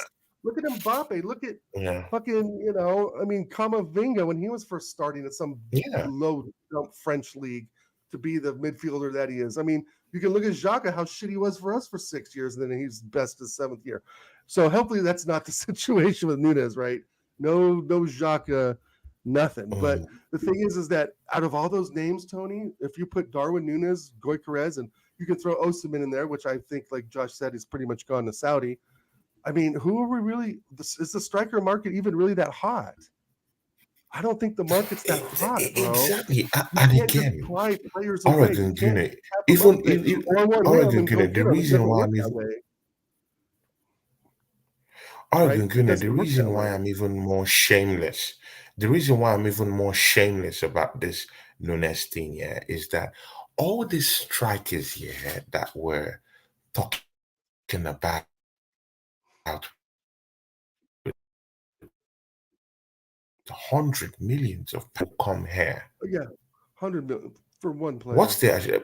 Look at Mbappe. Look at fucking, Camavinga when he was first starting at some low French league to be the midfielder that he is. I mean, you can look at Xhaka, how shit he was for us for 6 years, and then he's best his 7th year. So hopefully that's not the situation with Núñez, right? No Xhaka, nothing. But the thing is that out of all those names, Tony, if you put Darwin Núñez, Gyökeres, and you can throw Osimhen in there, which I think, like Josh said, is pretty much gone to Saudi. I mean, who are we really? Is the striker market even really that hot? I don't think the market's that hot, bro. Exactly. And again, Oregon Gunner, the reason why Oh, right? It Gungune, doesn't work that way. the reason why I'm even more shameless about this Nunes thing, yeah, is that all these strikers, yeah, that were talking about with hundred millions of people come here. But yeah, 100 million for one What's player. the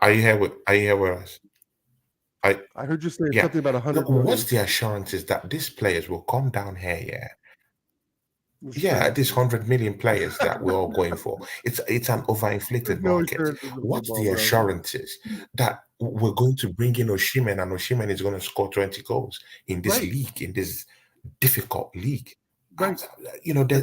are you here with us? I I heard you say Yeah. something about a No, hundred what's million. the assurances that these players will come down here, yeah, There's yeah, these assurances. 100 million players that we're all going for. It's an There's overinflated no market. assurances in What's football, the bro. assurances that we're going to bring in Oshimen and Oshimen is going to score 20 goals in this Right, league, in this difficult league? right. That's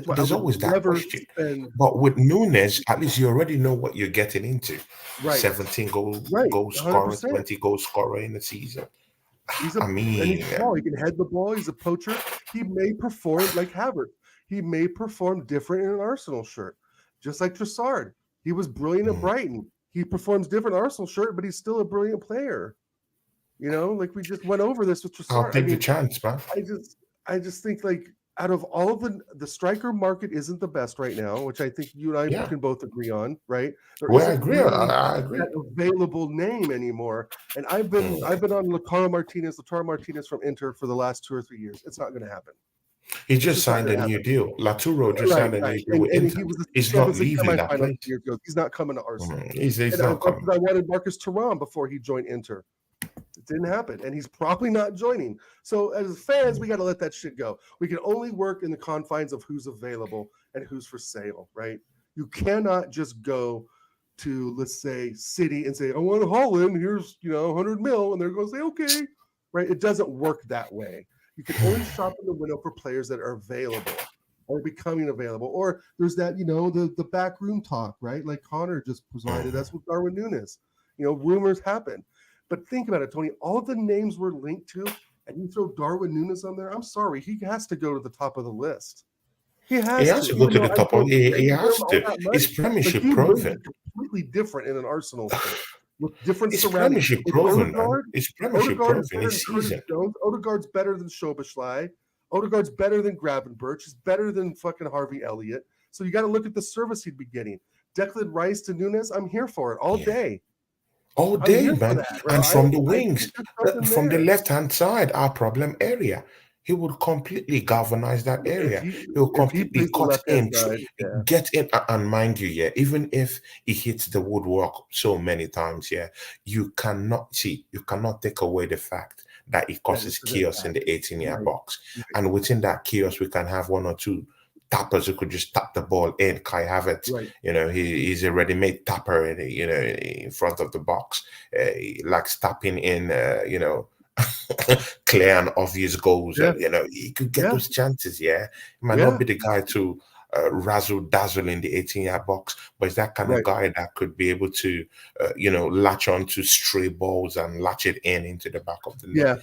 why I There's would always that never question. spend. But with Nunes, at least you already know what you're getting into. Right, 17 right, goal scorer, 100%. 20 goal scorer in the season. He's a I and he's mean, tall. He can head the ball. He's a poacher. He may perform like Havertz. He may perform different in an Arsenal shirt, just like Trossard. He was brilliant at mm, Brighton. He performs different Arsenal shirt, but he's still a brilliant player. Like we just went over this with I'll Trossard. I take the mean, chance, man. I just I just think like out of all of the striker market isn't the best right now, which I think you and I Yeah. can both agree on, right? There Well, I isn't agree. really I agree. that available name anymore. And I've Mm. been on Lautaro Martinez from Inter for the last 2 or 3 years. It's not going to happen. He It's just just not signed going a to new happen. deal. Laturo just Right, signed a right. new deal And with and Inter. he was the He's not Champions League leaving that semifinal place. 2 years ago. He's not coming to Arsenal. He's And I not because coming. I wanted Marcus Thuram before he joined Inter. It didn't happen, and he's probably not joining. So, as fans, we got to let that shit go. We can only work in the confines of who's available and who's for sale, right? You cannot just go to, let's say, City and say, "I want Holland. Here's 100 mil," and they're going to say, "Okay," right? It doesn't work that way. You can only shop in the window for players that are available or becoming available. Or there's that, the backroom talk, right? Like Connor just provided us with Darwin Nunes. Rumors happen. But think about it, Tony. All the names we're linked to, and you throw Darwin Nunes on there. I'm sorry, he has to go to the top of the list. He He has has to, to go even to the though I top of. don't He pay him has all to. that much. It's But Premiership he would proven. be completely different in an Arsenal shirt with different It's surroundings. Premiership Is proven, man. Odegaard? It's Premiership Odegaard is proven. better than It's Curtis season. Jones. Odegaard's better than Szoboszlai. Odegaard's better than Gravenberch. He's better than fucking Harvey Elliott. So you got to look at the service he'd be getting. Declan Rice to Nunes, I'm here for it all Yeah. day. All I'm day, here for man. that, bro. And from the I wings, think there's something from the there. left hand side, our problem area. He would completely galvanize that If area. he He'll if he completely plays the cut left hand in, side, yeah, get in, and mind you, yeah, even if he hits the woodwork so many times, yeah, you cannot take away the fact that it that is causes an chaos in impact. the 18-yard Right, box. right, And within that chaos, we can have one or two tappers who could just tap the ball in. Kai Havertz, right. he's a ready-made tapper in front of the box. He likes tapping in, clear and obvious goals. Yeah, He could get yeah, those chances. Yeah, he might not yeah. be the guy to razzle dazzle in the 18-yard box, but he's that kind of Right. guy that could be able to, latch on to stray balls and latch it into the back of the net. Yeah.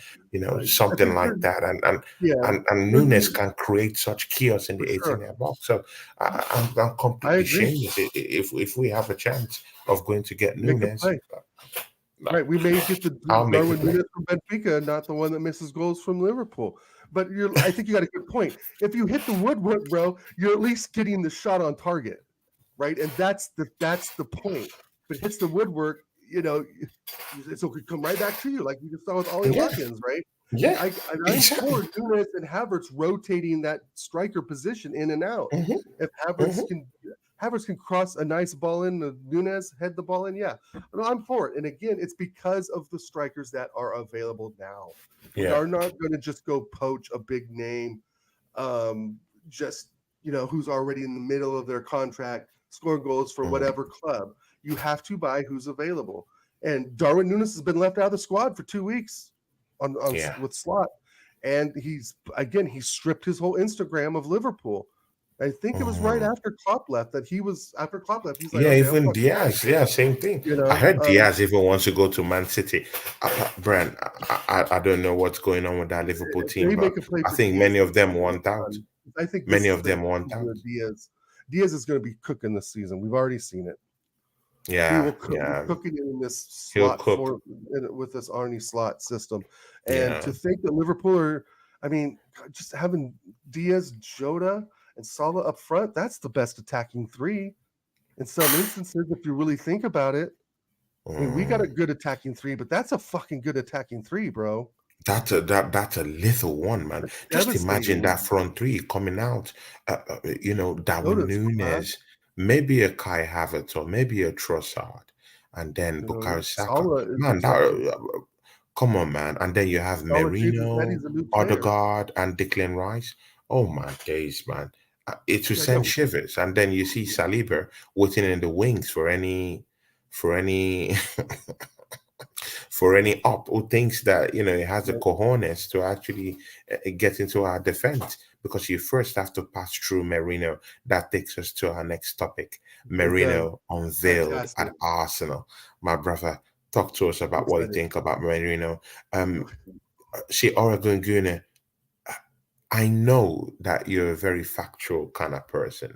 I Something think like that. yeah, And there's Nunes can create such chaos in for the sure. 18-yard box. So I'm I completely agree. shameless if we have a chance of going to get Make a Nunes. play. Right. We may get the I'll make the Darwin play. Nunes from Benfica, not the one that misses goals from Liverpool. But I think you got a good point. If you hit the woodwork, bro, you're at least getting the shot on target, right? And that's the point. If it hits the woodwork, it could come right back to you, like you just saw with Ollie Yeah, Watkins, right? yeah, I'm exactly. for Nunes and Havertz rotating that striker position in and out. Hmm. If Hmm. Havertz can cross a nice ball in, Nunes head the ball in, yeah, no, I'm for it. And again, it's because of the strikers that are available now. We Yeah. are not going to just go poach a big name, just who's already in the middle of their contract, scoring goals for Mm. whatever club. You have to buy who's available. And Darwin Nunes has been left out of the squad for 2 weeks on Yeah. with slot, and he stripped his whole Instagram of Liverpool. I think it was right Mhm. after Klopp left that after Klopp left, he's like, Yeah, okay, I'm even fucking done. Diaz. Yeah, same thing. You I know, heard Diaz even wants to go to Man City. Brand, I don't know what's going on with that Liverpool if team, they but make a play I for think Diaz, many of this them season is want out. done. I think Many this is of the them want season out. of Diaz. Diaz is going to be cooking this season. We've already seen it. He Yeah, will be yeah. cooking in this He'll slot cook. with this Arnie slot system. And Yeah. to think that Liverpool are, I mean, just having Diaz, Jota, and Salah up front, that's the best attacking three. In some instances, if you really think about it, I mean, we got a Mm. good attacking three, but that's a fucking good attacking three, bro. That's a lethal one, man. That's Just imagine devastating. that front three coming out. Darwin Jota's class, Nunes, maybe a Kai Havertz, or maybe a Trossard, and then Bukayo Saka. Salah is Man, exceptional. come on, man. And then you have Salah changes that Merino, he's a new player. Odegaard, and Declan Rice. Oh my days, man. It will Yeah, send yo, shivers. And then you see Saliba waiting in the wings for any for any up who thinks that he has the right, cojones to actually get into our defense, because you first have to pass through Merino. That takes us to our next topic. it does. Merino unveiled Fantastic. at Arsenal. My brother, talk to us I'm about what you excited. think about Merino. See, Oregon Gunner, I know that you're a very factual kind of person.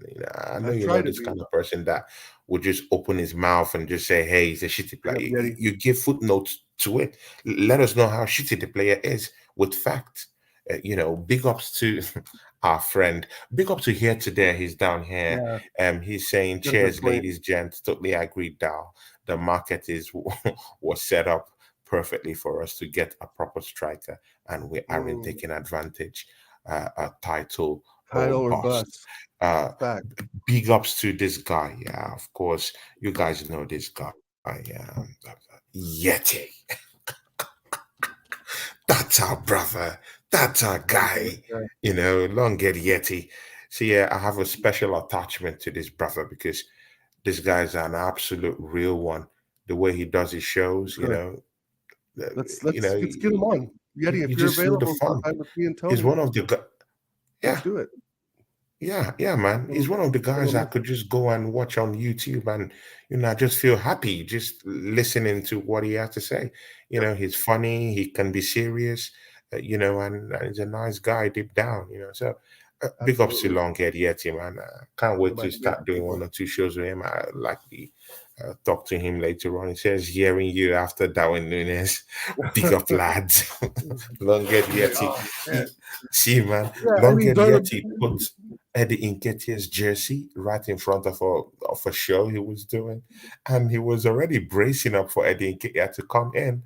I know I you're try not to this be. kind of person that would just open his mouth and just say, "Hey, he's a shitty Bring player." up Yeti. You give footnotes to it. Let us know how shitty the player is with facts. Big ups to our friend. Big up to here today. He's down here. Yeah, He's saying, got a good "Cheers, point. ladies, gents." Totally agree, Dal. The market is was set up perfectly for us to get a proper striker, and we aren't Mm, taking advantage. A title title or or bust. bust. Uh, Fact. Big ups to this guy. Yeah, of course, you guys know this guy. Yeti. That's our brother. That's our Okay, guy. Long get Yeti. So yeah, I have a special attachment to this brother because this guy's an absolute real one. The way he does his shows, good. uh, Let's get him on. Yeti, you if you're just feel the available fun. sometime with me and He's Tony, one of the let's yeah. do it. Yeah, man. Send He's one of the him a guys I could message. just go and watch on YouTube, and I just feel happy just listening to what he has to say. Yep, He's funny, he can be serious, and he's a nice guy deep down. So big ups to absolutely. Longhead Yeti, man. Can't One of wait my to start doing favorite one people. or two shows with him. I like the talk to him later on. He says, hearing you after Darwin Nunes. Big up, lads. Longhead Right. Yeti. Oh man. See, man. Yeah, I mean, Longhead Darwin. Yeti put Eddie Nketiah's jersey right in front of a show he was doing, and he was already bracing up for Eddie Nketiah to come in,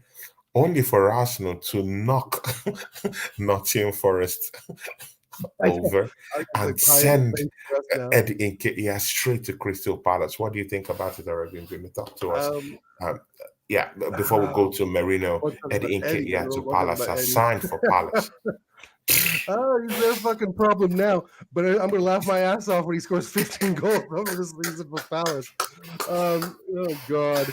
only for Arsenal to knock Nottingham Forest I know. over I got and like pie in the send face for us now. Eddie Nketiah straight to Crystal Palace. What do you think about it, Arabian? Going to talk to us. Um, Um, yeah, before we go oh, to Merino, one talking about Eddie Eddie. Nketiah to One talking Palace about has Eddie. signed for Palace. Oh, he's their fucking problem now. But I'm gonna laugh my ass off when he scores 15 goals over this season for Palace. Oh god,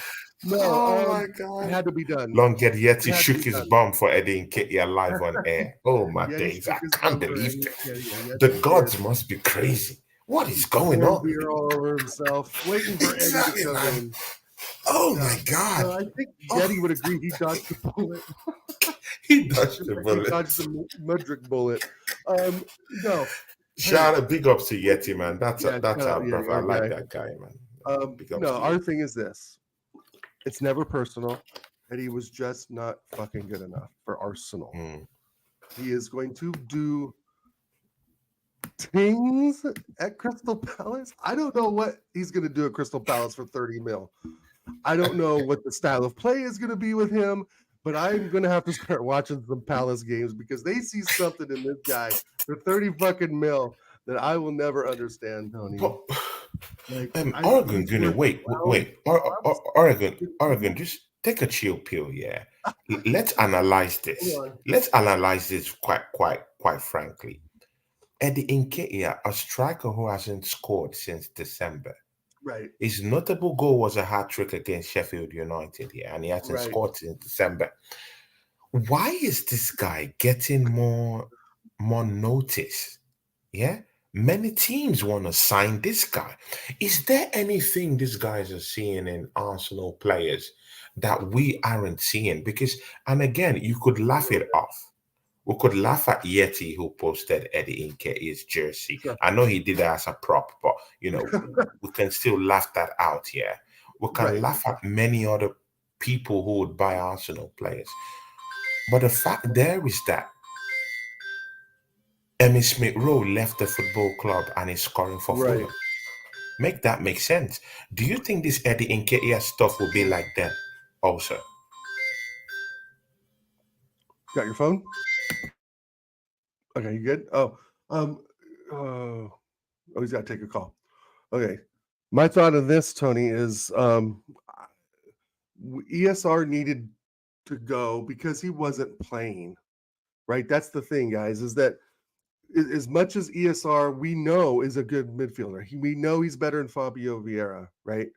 no. Oh my It God. had to be done. Longhead It Yeti had to shook be his done. bum for Eddie Nketiah live on air. Oh my Yeti days. shook I his can't bum for believe Eddie. this. Yeah, yeah, yes, The he did. gods must be crazy. What He is going poured on? beer all over himself, waiting for Eddie to Exactly, come man. in. Oh Yeah. my God. No, I think Oh, Yeti would agree he dodged the bullet. he dodged the He bullet. dodged the Mudrick bullet. No, hey, Shout out, big ups to Yeti, man. yeah, That's shout out our Yeti, brother. I our like guy. that guy, man. Big ups No, to our Yeti. thing is this. It's never personal. Eddie was just not fucking good enough for Arsenal. Mm. He is going to do things at Crystal Palace. I don't know what he's going to do at Crystal Palace for 30 mil. I don't know what the style of play is going to be with him, but I'm going to have to start watching some Palace games because they see something in this guy for 30 fucking mil that I will never understand, Tony. But Like, Oregon, he's Gunner, worth wait, 12 wait. clubs. Oregon, just take a chill pill, yeah. Let's analyze Hold this. on. Let's analyze this quite frankly. Eddie Nketiah, a striker who hasn't scored since December. Right, His notable goal was a hat trick against Sheffield United, yeah, and he hasn't right. scored since December. Why is this guy getting more notice? Yeah, many teams want to sign this guy. Is there anything these guys are seeing in Arsenal players that we aren't seeing? Because, and again, you could laugh it off. We could laugh at Yeti who posted Eddie Nketiah's jersey. Sure. I know he did it as a prop, but we can still laugh that out here. We can Right. laugh at many other people who would buy Arsenal players. But the fact there is that Emmy Smith Rowe left the football club and is scoring for Right. Fulham. Make that make sense. Do you think this Eddie Nketiah stuff will be like that also? Got your phone? Okay, you good? Um, oh, he's got to take a call. Okay. My thought of this, Tony, is ESR needed to go because he wasn't playing, right? That's the thing, guys, is that as much as ESR we know is a good midfielder, we know he's better than Fabio Vieira, right?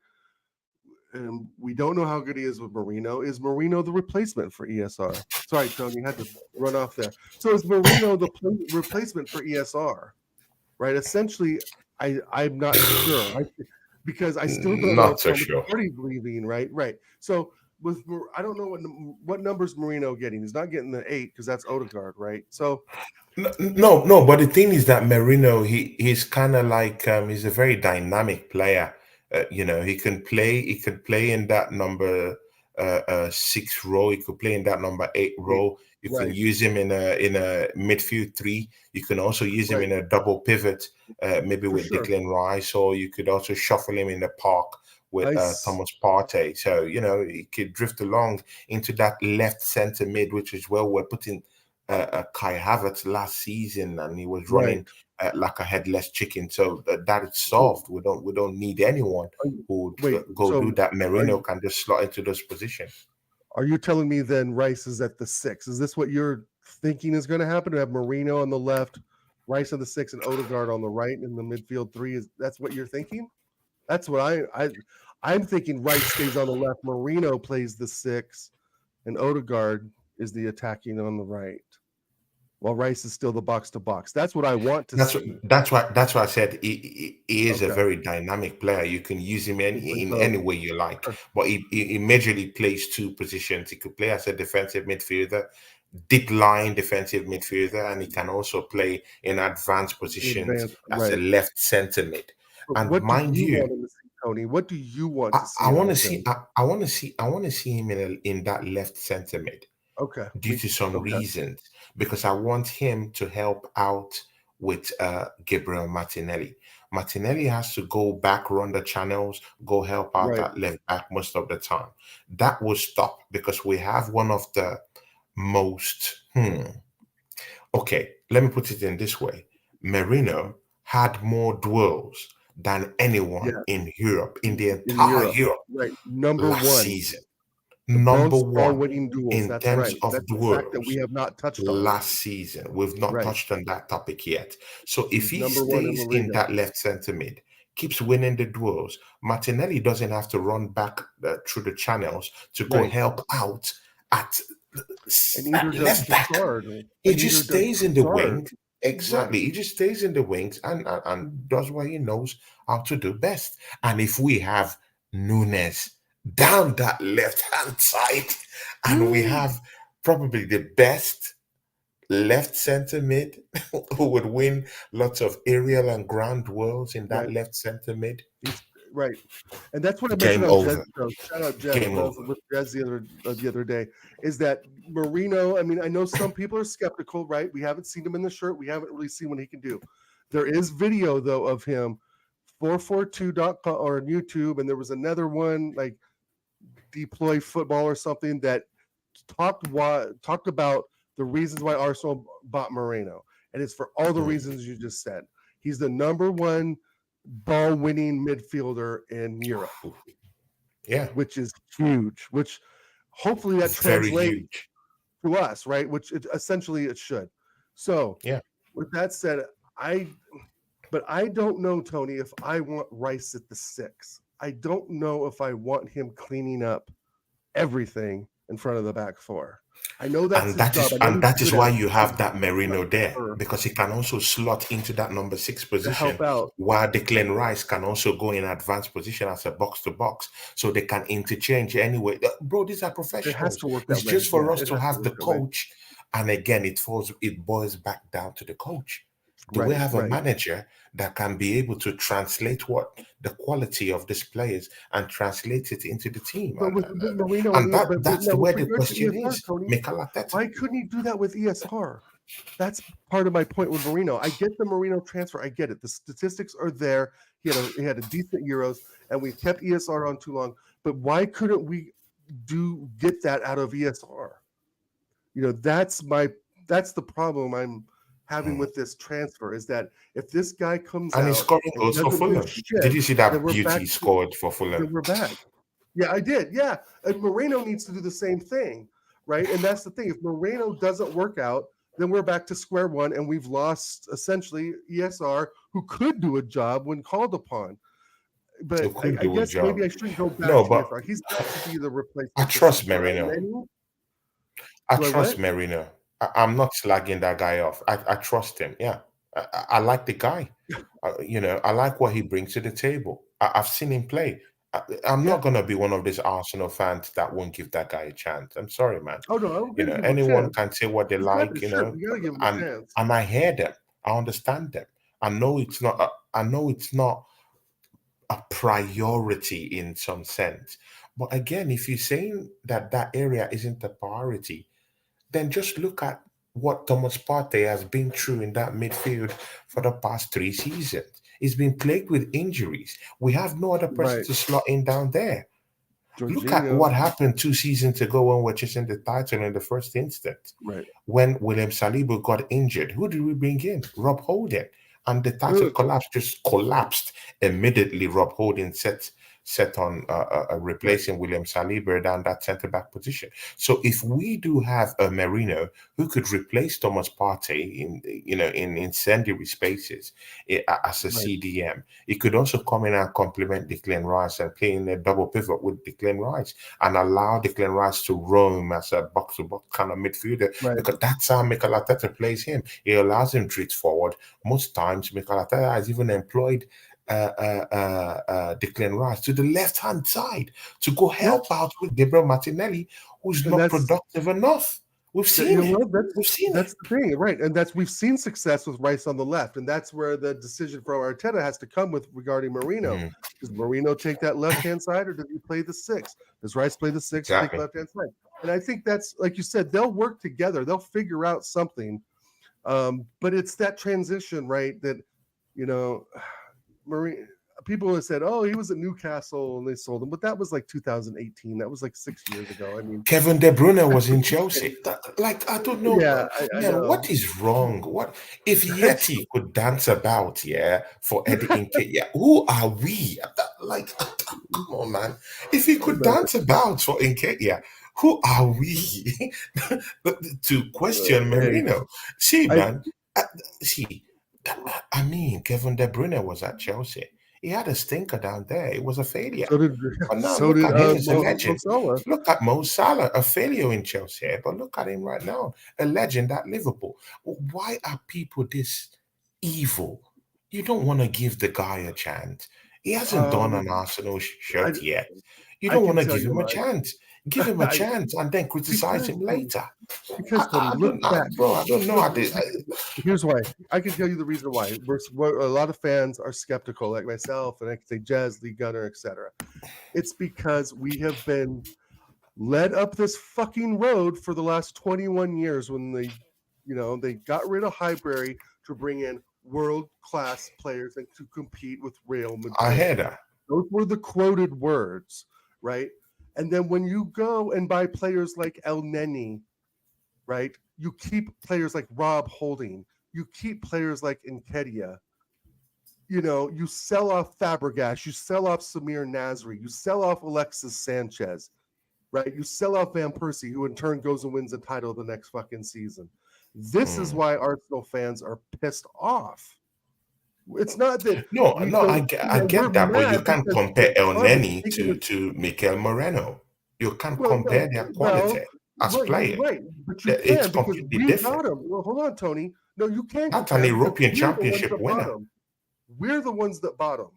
And we don't know how good he is with Marino. Is Marino the replacement for ESR? Sorry, Tony, you had to run off there. So is Marino the replacement for ESR? Right? Essentially, I'm not sure. Because I still don't know Not if so Thomas sure. Partey's leaving. Right. So with I don't know what numbers Marino getting. He's not getting the 8 because that's Odegaard, right? So No. But the thing is that Merino, he's kind of like he's a very dynamic player. He can play. He could play in that number 6 role. He could play in that number 8 8, role. You can right, use him in a midfield 3. You can also use him right, in a double pivot, maybe for with sure. Declan Rice, or you could also shuffle him in the park with Nice, Thomas Partey. So he could drift along into that left centre mid, which is where we're putting Kai Havertz last season, and he was right. running like a headless chicken. So that is So solved. We don't need anyone who would wait, go do so that. are Merino you can just slot into those positions. are you telling me then Rice is at the 6? Is this what you're thinking is going to happen? To have Marino on the left, Rice on the 6, and Odegaard on the right in the midfield 3? Is that's what you're thinking? That's what I'm thinking. Rice stays on the left, Marino plays the 6, and Odegaard is the attacking on the right, while Rice is still the box to box. That's what I want to That's see. that's why I said he is a Okay, very dynamic player. You can use him in so any way you like, but he majorly plays 2 positions. He could play as a defensive midfielder, deep line defensive midfielder, and he can also play in advanced positions advanced, as a right? left center mid. But And what do mind you you, want him to see, Tony? What do you want I, to I see out want to of see him? I want to see him in that left center mid Okay, due to some okay, reasons, because I want him to help out with Gabriel Martinelli. Martinelli has to go back, run the channels, go help out right, at left back most of the time. That will stop because we have one of the most. Okay, let me put it in this way. Merino had more duels than anyone yeah, in Europe, in the in entire Europe, Europe right? Number last one, season. the Number most ball one winning duels. in That's terms right. of That's a fact that we duels have not touched on. last season. We've not Right, touched on that topic yet. So if he's he number one in La stays in Liga. that left centre mid, keeps winning the duels, Martinelli doesn't have to run back through the channels to go Right, help out at, and at neither does left back. Trossard, He and just neither does stays in the Trossard. wing. Right. Exactly. He just stays in the wings and does what he knows how to do best. And if we have Nunes down that left hand side, and we Woo! have probably the best left center mid who would win lots of aerial and ground duels in that Right. left center mid, He's right. And that's what I mentioned game on Jez over. show. Shout out Jez. Game When I was over. with Jez the other day, is that Marino? I mean, I know some people are skeptical, right? We haven't seen him in the shirt. We haven't really seen what he can do. There is video though of him 442.com or on YouTube, and there was another one like Deploy Football or something that talked about the reasons why Arsenal bought Moreno, and it's for all the Mm, reasons you just said. He's the number one ball winning midfielder in Europe, yeah, which is huge. Which hopefully that very translates huge. to us, right? Which essentially it should. So Yeah. with that said, I but I don't know, Tony, if I want Rice at the 6. I don't know if I want him cleaning up everything in front of the back 4. I know that's And his that job. is I know and he's that is good at why it. you have that Not Merino there, sure because he can also slot into that number 6 to position, help out. while Declan Rice can also go in advanced position as a box to box, so they can interchange anyway. Bro, these are It has professionals. to work that It's way. just Yeah, for us it to has to have the work that way. coach, and again, it boils back down to the coach. Do we Right, have a right. manager that can be able to translate what the quality of these players and translate it into the team? But And with and, Marino and and that but that's now the with where the regard to question ESR, is. Tony, Mikel Arteta. why couldn't he do that with ESR? That's part of my point with Marino. I get the Marino transfer. I get it. The statistics are there. He had a decent Euros, and we kept ESR on too long. But why couldn't we get that out of ESR? That's the problem I'm having Mm. with this transfer, is that if this guy comes And he's out scoring and goals for doesn't do Fulham. Did shit, you see then that we're beauty back he to scored for then Fulham? we're back. Yeah, I did. Yeah. And Moreno needs to do the same thing, right? And that's the thing. If Moreno doesn't work out, then we're back to square one, and we've lost essentially ESR, who could do a job when called upon. But Who could I do a guess maybe job? I shouldn't go back No, to but ESR. He's got to be the I replacement trust for Merino. Elneny. I Do I trust what? Merino. I'm not slagging that guy off. I trust him. Yeah, I like the guy. I like what he brings to the table. I've seen him play. I'm not Yeah. gonna be one of these Arsenal fans that won't give that guy a chance. I'm sorry, man. Oh no, I'm gonna give him a Anyone chance. can say what they He's got like. the shirt. You gotta give him a And chance. I hear them. I understand them. I know it's not. I know it's not a priority in some sense. But again, if you're saying that that area isn't a priority, then just look at what Thomas Partey has been through in that midfield for the past 3 seasons. He's been plagued with injuries. We have no other person Right. to slot in down there. Look at Jorginho. what happened 2 seasons ago when we're chasing the title in the first instance. Right. When William Saliba got injured, who did we bring in? Rob Holding. And the title Ugh. just collapsed immediately. Rob Holding set on Right. replacing William Saliba down that centre back position. So if we do have a Merino who could replace Thomas Partey in incendiary spaces as a Right. CDM, he could also come in and complement Declan Rice and play in a double pivot with Declan Rice and allow Declan Rice to roam as a box-to-box kind of midfielder, Right. because that's how Mikel Arteta plays him. He allows him drift forward. Most times, Mikel Arteta has even employed Declan Rice to the left-hand side to go Yeah. help out with Gabriel Martinelli, who's And not productive enough. We've seen it. what, that's We've seen it. that's the thing, right? And we've seen success with Rice on the left, and that's where the decision from Arteta has to come with regarding Marino. Mm, Does Marino take that left-hand side, or does he play the six? Does Rice play the six and take exactly. left-hand side? And I think that's, like you said, they'll work together. They'll figure out something. But it's that transition, right? That you know, Marino. People have said, "Oh, he was at Newcastle and they sold him," but that was like 2018. That was like 6 years ago. I mean, Kevin De Bruyne was in Chelsea. I don't know, yeah, I man. What know. is wrong? What if That's Yeti could dance about, yeah, for Eddie Nketiah? Who are we? Come on, man. If he could but, dance about for Nketiah, who are we to question hey, Merino? See, I man. uh, See, I mean, Kevin De Bruyne was at Chelsea. He had a stinker down there. It was a failure. so did But now so look did at him as a Mo legend. Salah. Look at Mo Salah, a failure in Chelsea, but look at him right now, a legend at Liverpool. Why are people this evil? You don't want to give the guy a chance. He hasn't done an Um, Arsenal I shirt yet. You I don't can want to tell give you him a why. chance. Give him a I chance and then criticize because him Tony, later. Tony, I look don't know, back. bro. I don't know. Look, here's why. I can tell you the reason why. A lot of fans are skeptical, like myself, and I can say Jazz, Lee Gunner, etc. It's because we have been led up this fucking road for the last 21 years when they got rid of Highbury to bring in world class players and to compete with Real I Madrid. hear that. Those were the quoted words, right? And then when you go and buy players like Elneny, right? You keep players like Rob Holding. You keep players like Nketiah. You sell off Fabregas. You sell off Samir Nasri. You sell off Alexis Sanchez, right? You sell off Van Persie, who in turn goes and wins a title the next fucking season. This is Mm. why Arsenal fans are pissed off. It's not that No, we no, don't, I we're get that, but you mad can't because the compare El club is Neni taking it. to Mikel Moreno. You can't Well, compare no, their quality well, as right, you're players. right, but you It's can because completely we different. got him. Well, hold on, Tony. No, you can That's an compare because European we're the ones Championship that bought winner. him. We're the ones that bought him.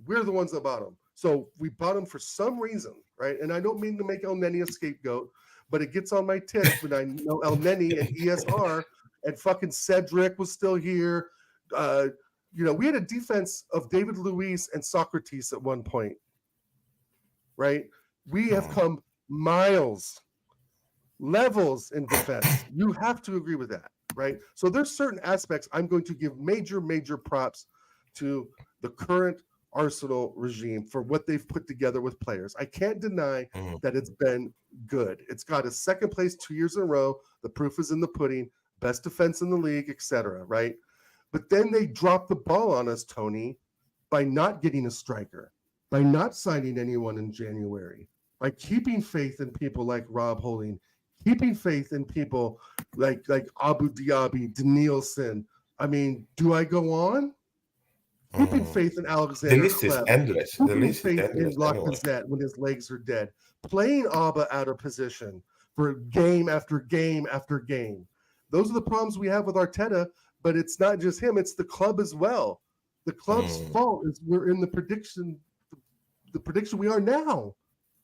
We're the ones that bought him. So we bought him for some reason, right? And I don't mean to make El Neni a scapegoat, but it gets on my tits when I know El Neni and ESR and fucking Cedric was still here. We had a defense of David Luiz and Socrates at one point, right? We have Mm. come miles levels in defense. You have to agree with that, right? So there's certain aspects I'm going to give major props to the current Arsenal regime for what they've put together with players. I can't deny Mm, that it's been good. It's got a second place 2 years in a row. The proof is in the pudding. Best defense in the league, etc. Right? But then they dropped the ball on us, Tony, by not getting a striker, by not signing anyone in January, by keeping faith in people like Rob Holding, keeping faith in people like Abu Dhabi, Danielson. I mean, do I go on? Keeping mm. faith in The Alexander list is Kleb, endless. The keeping list is faith in endless anyway. Lacazette when his legs are dead, playing Abba out of position for game after game after game. Those are the problems we have with Arteta, but it's not just him, it's the club as well. The club's Mm, fault is we're in the prediction we are now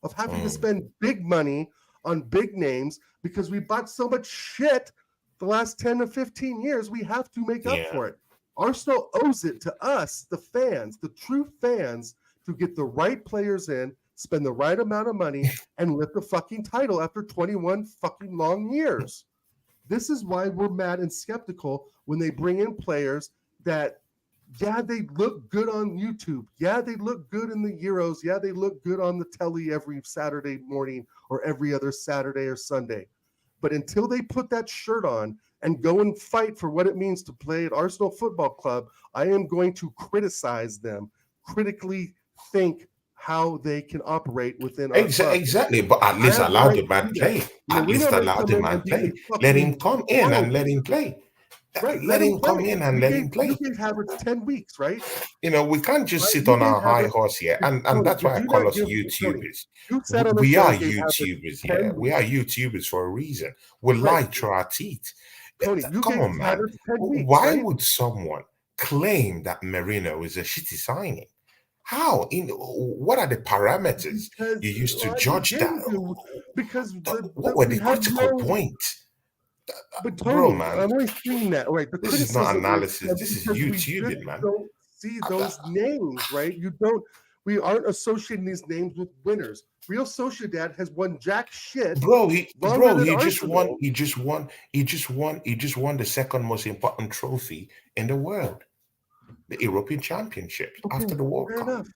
of having to mm. spend big money on big names because we bought so much shit the last 10 to 15 years. We have to make up Yeah. for it. Arsenal owes it to us, the fans, the true fans, to get the right players in, spend the right amount of money, and lift the fucking title after 21 fucking long years. This is why we're mad and skeptical when they bring in players that, yeah, they look good on YouTube. Yeah, they look good in the Euros. Yeah, they look good on the telly every Saturday morning or every other Saturday or Sunday. But until they put that shirt on and go and fight for what it means to play at Arsenal Football Club, I am going to criticize them, critically think how they can operate within our club. Exactly, but at I least have the allow right the to man do that. play. At least Marino may allow come the in man and be a play. Let him fucking come in and world let him beater. play. Right, let Let him him play. come in and You let gave him you play. gave Havertz 10 weeks, right? We can't just Right? sit You on gave our high Havertz horse here, and Tony, that's did why I you call not us give Tony? YouTubers. You said on the We show are and gave Havertz YouTubers, yeah. 10 We are weeks. YouTubers for a reason. We Right. lie through our teeth. Tony, you Come gave on, man. Havertz 10 weeks, Why right? would someone claim that Merino is a shitty signing? How? What are the parameters you Because used to judge again, that? dude, because What were we the have critical no. points? But Bro, Tony, man, I'm only seeing that. Right, the this is not criticism is analysis. This is because we just YouTubing, man. don't see those names, right? You don't. We aren't associating these names with winners. Real Sociedad has won jack shit longer Bro, than he just won. Arsenal. He just won the second most important trophy in the world, the European Championships Okay, after the World fair Cup. enough.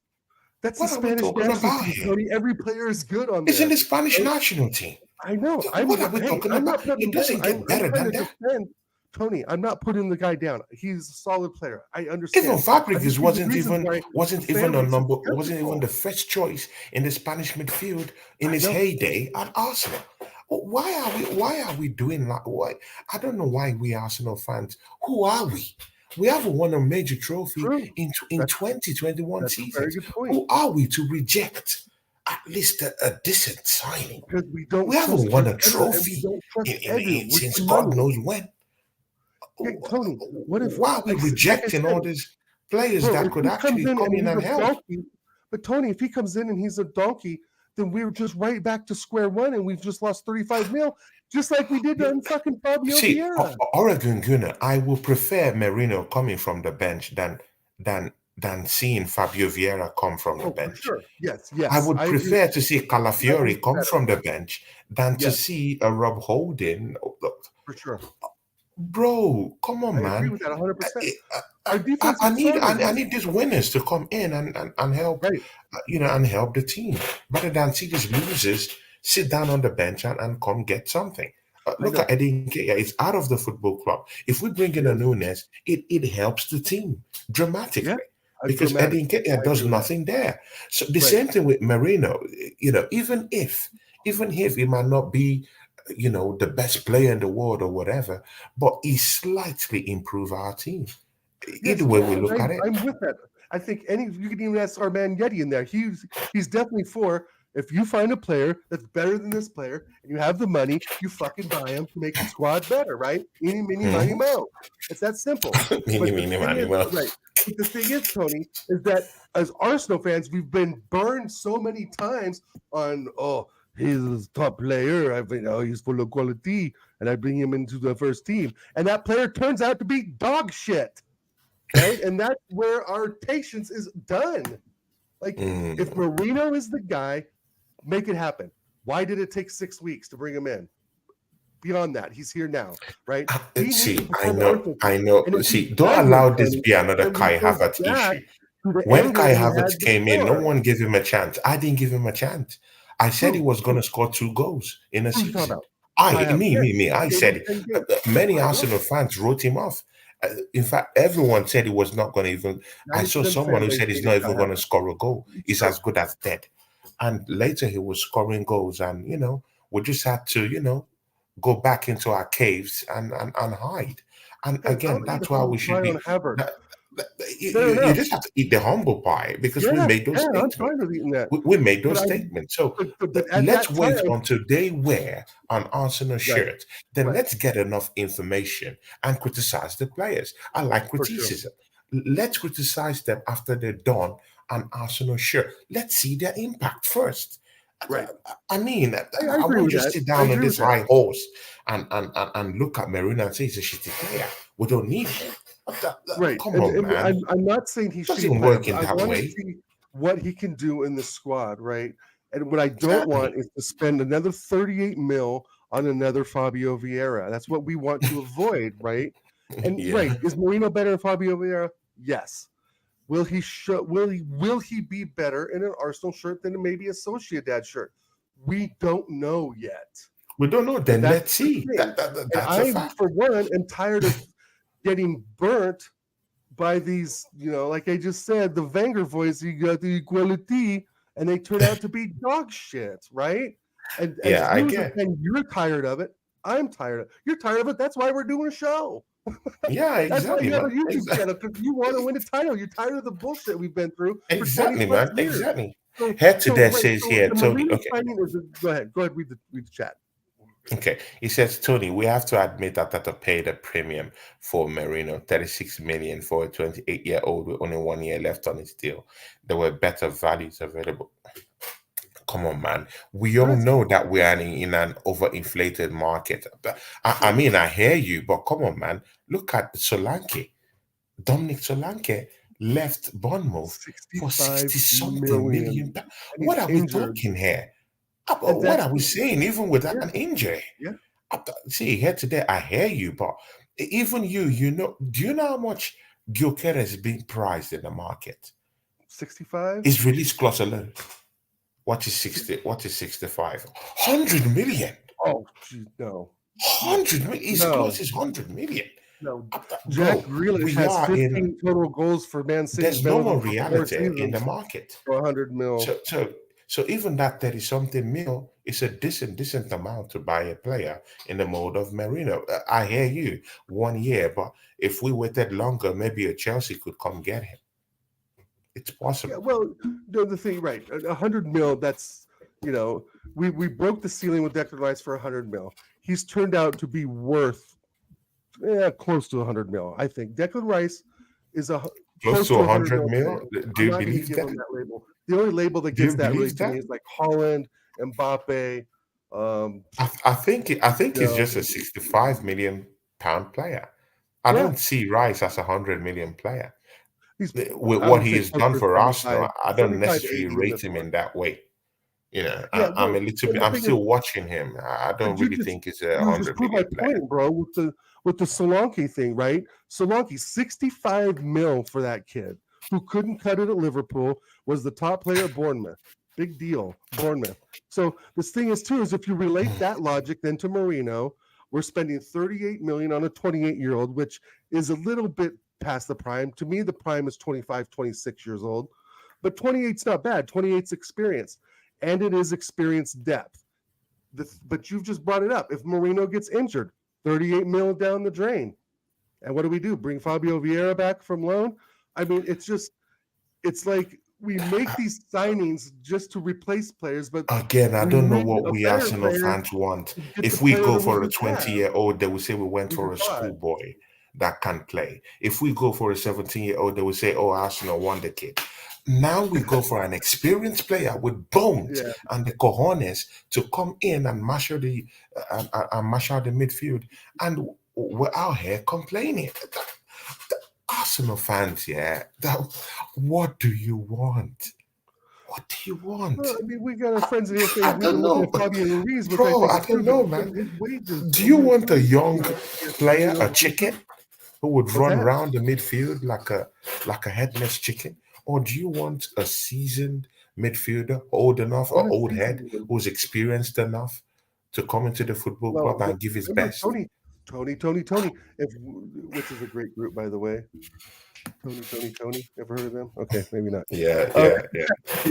That's the What are we Spanish talking national about team, here? Tony. Every player is good on It's in there. the Spanish Right? national team. I know. What are we talking I'm about? not putting It him down. doesn't get I'm better trying than to that. defend Tony. I'm not putting the guy down. He's a solid player. I Even understand. I just Fabregas see the reasons why the fan base is wasn't even skeptical. the first choice in the Spanish midfield in I his know. heyday at Arsenal. Why are we doing that? Why? I don't know why we Arsenal fans. Who are we? We haven't won a major trophy True. in That's 2021 that's a very seasons. good point. Who are we to reject at least a decent signing? Because we don't We haven't trust won a Arteta and we trophy don't trust Edu with since the God money. knows when. Yeah, Tony, what if, Why are we like I rejecting all said, these players bro, that if could he comes actually in come and in he's and a help? donkey, but Tony, if he comes in and he's a donkey, then we're just right back to square one and we've just lost 35 mil, just like we did on fucking Fabio See, Vieira. Oregon Gunner, I will prefer Merino coming from the bench than seeing Fabio Vieira come from the Oh, for bench. sure. Yes, I yes. would I agree. prefer to see Merino's Calafiori come better. from the bench than to Yes, see a Rob Holding. for sure. Bro, come I on, agree man. with that 100%. I, Our defensive solid, I need these winners to come in and help, right? and help the team rather than see these losers sit down on the bench and come get something. I Look at know. Eddie Nketiah. It's out of the football club. If we bring in a Yes. Nunes, it helps the team Yeah, dramatically because Eddie dramatically. Nketiah I agree does with that. nothing there. So the Right. same thing with Marino. Even if he might not be, the best player in the world or whatever, but he slightly improve our team. Either Yes, way yeah, we and look at it. I'm with that. I think you can even ask our man Yeti in there. He's definitely for if you find a player that's better than this player and you have the money, you fucking buy him to make the squad better, right? Eeny, meeny, miny, Mhm. mo. It's that simple. Mini, But the mini, thing mani, is, well. right? But the thing is, Tony, is that as Arsenal fans, we've been burned so many times on he's a top player. He's full of quality, and I bring him into the first team, and that player turns out to be dog shit, right? And that's where our patience is done. Like, if Mm. Marino is the guy, make it happen. Why did it take 6 weeks to bring him in? beyond that. He's here now, right? He needs to See, I perform at know, Arsenal I shirt. know. And it See, don't doesn't, allow this Tony, be another then he Kai goes Havertz back issue. to the When anger Kai that he Havertz had came in, no before. one gave him a chance. I didn't give him a chance. I said he Who? was going to score 2 goals in a Who are you talking season. about? I, Kai Havertz. me, Yeah, me, me. he I played in said it. 10 games. Many I know. Arsenal fans wrote him off. In fact, everyone said he was not going to even. I saw 90% someone fan who base said he's hated not Kai even going to Havertz. score a goal. It's He's true. as good as dead. And later he was scoring goals, and we just had to, go back into our caves and hide. And Hey, I again, don't eat that's why we humble should pie on be. Havertz. That, Fair you enough. just have to eat the humble pie because we Yeah, made those yeah, I'm statements. fine with eating that. We made But those I, statements. So but at let's that wait time, until they wear an Arsenal right, shirt. Then right, let's get enough information and criticize the players. I like for sure. criticism. Let's criticize them after they're done an Arsenal shirt. Let's see their impact first. Right. I mean, I I agree won't with just that. sit I down on agree with this that. high horse and look at Marina and say he's a shitty player. We don't need him. Right. Come And on, and man. I'm not saying he's shitty Doesn't player, work but in I that want to way. see what he can do in the squad, right? And what I don't want Exactly. is to spend another 38 mil on another Fabio Vieira. That's what we want to avoid, right? And Yeah. right, is Marino better than Fabio Vieira? Yes. Will he be better in an Arsenal shirt than maybe a Sociedad shirt? We don't know yet. We don't know. And Then that's let's the see. thing. And That's a I, fact. for one, am tired of getting burnt by these, like I just said, the Wenger voice, you got the equality, and they turn out to be dog shit, right? And as Yeah, I you as a get. fan, you're tired of it. I'm tired of it. You're tired of it. That's why we're doing a show. Yeah, That's why exactly, you have a man. YouTube channel because you want to win a title. You're tired of the bullshit we've been through for 20 Exactly, plus man. years. Exactly. So, Head to so there right. says So here, the Tony. Marino Okay. signing is. Go ahead. Read the chat. Okay. He says, Tony, we have to admit that Tata paid a premium for Merino, 36 million for a 28-year-old with only 1 year left on his deal. There were better values available. Come on, man. We all Good. know that we are in an overinflated market. But I Sure. mean, I hear you, but come on, man. Look at Solanke. Dominic Solanke left Bournemouth for 65 60 something million, million. and What he's are we injured, talking here? and What that's are we the saying, even without yeah, an injury? yeah, See, here today, I hear you, but even do you know how much Gyökeres is being priced in the market? 65. His release clause alone. What is 60? What is 65? 100 million. Oh, gee, no, no, 100 million. His clause no, is 100 million. no. Jack Bro, Grealish we has are in, 15 total goals for Man City. He's there's been no with them more for 4 reality in the seasons market. for 100 mil. So even that 30 something mil is a decent amount to buy a player in the mode of Merino. I hear you, 1 year, but if we waited longer, maybe a Chelsea could come get him. It's Yeah, possible. well, no, the thing, right? 100 mil. That's we broke the ceiling with Declan Rice for 100 mil. He's turned out to be worth close to 100 mil. I think Declan Rice is Close close to to 100 100 mil player. mil. Do I'm you not going to believe give him that? that label. The only label that Do gets you that really believe to me that? is like Holland, Mbappe. Um, I think you he's know, just a 65 million pound player. I yeah, don't see Rice as a 100 million player. he's. With I what would he say has done closer to for 75, Arsenal, I don't 75 to necessarily 80 in rate this him one. in that way. Yeah, I'm well, a little and bit. the I'm thing is, still watching him. I but don't really think he's a you just hundred proved my million player. point, bro, with the Solanke thing, right? Solanke, 65 mil for that kid who couldn't cut it at Liverpool, was the top player at Bournemouth. Big deal, Bournemouth. So this thing is too is if you relate that logic then to Marino, we're spending 38 million on a 28-year-old, which is a little bit past the prime. To me, the prime is 25, 26 years old. But 28's not bad. 28's experience. And it is experience depth. But you've just brought it up. If Marino gets injured, 38 mil down the drain. And what do? Bring Fabio Vieira back from loan? I mean, it's like we make these signings just to replace players, but Again, I we don't know need what a we better Arsenal player fans want. to get the If we player go that we for a just have, 20-year-old, they will say we went we for just a bought. schoolboy that can play. If we go for a 17-year-old, they will say, "Oh, Arsenal won the kid." Now we go for an experienced player with bones Yeah. and the cojones to come in and mash out and mash out the midfield, and we're out here complaining. Arsenal fans, yeah. What do you want? What do you want? Well, I mean, we got our friends in here saying I we were don't looking know, at Fabio Ruiz, which I bro. think I is true, don't but know, man. his wages Do are you really want a funny. young player, a Palace.Merino. chicken, who would What's run that? around the midfield like a headless chicken? Or do you want a seasoned midfielder, old enough, I or want to old see head, something. who's experienced enough to come into the football club Well, and give his remember best? Tony, which is a great group, by the way. Tony. Ever heard of them? Okay, maybe not. Yeah, Uh, yeah, yeah.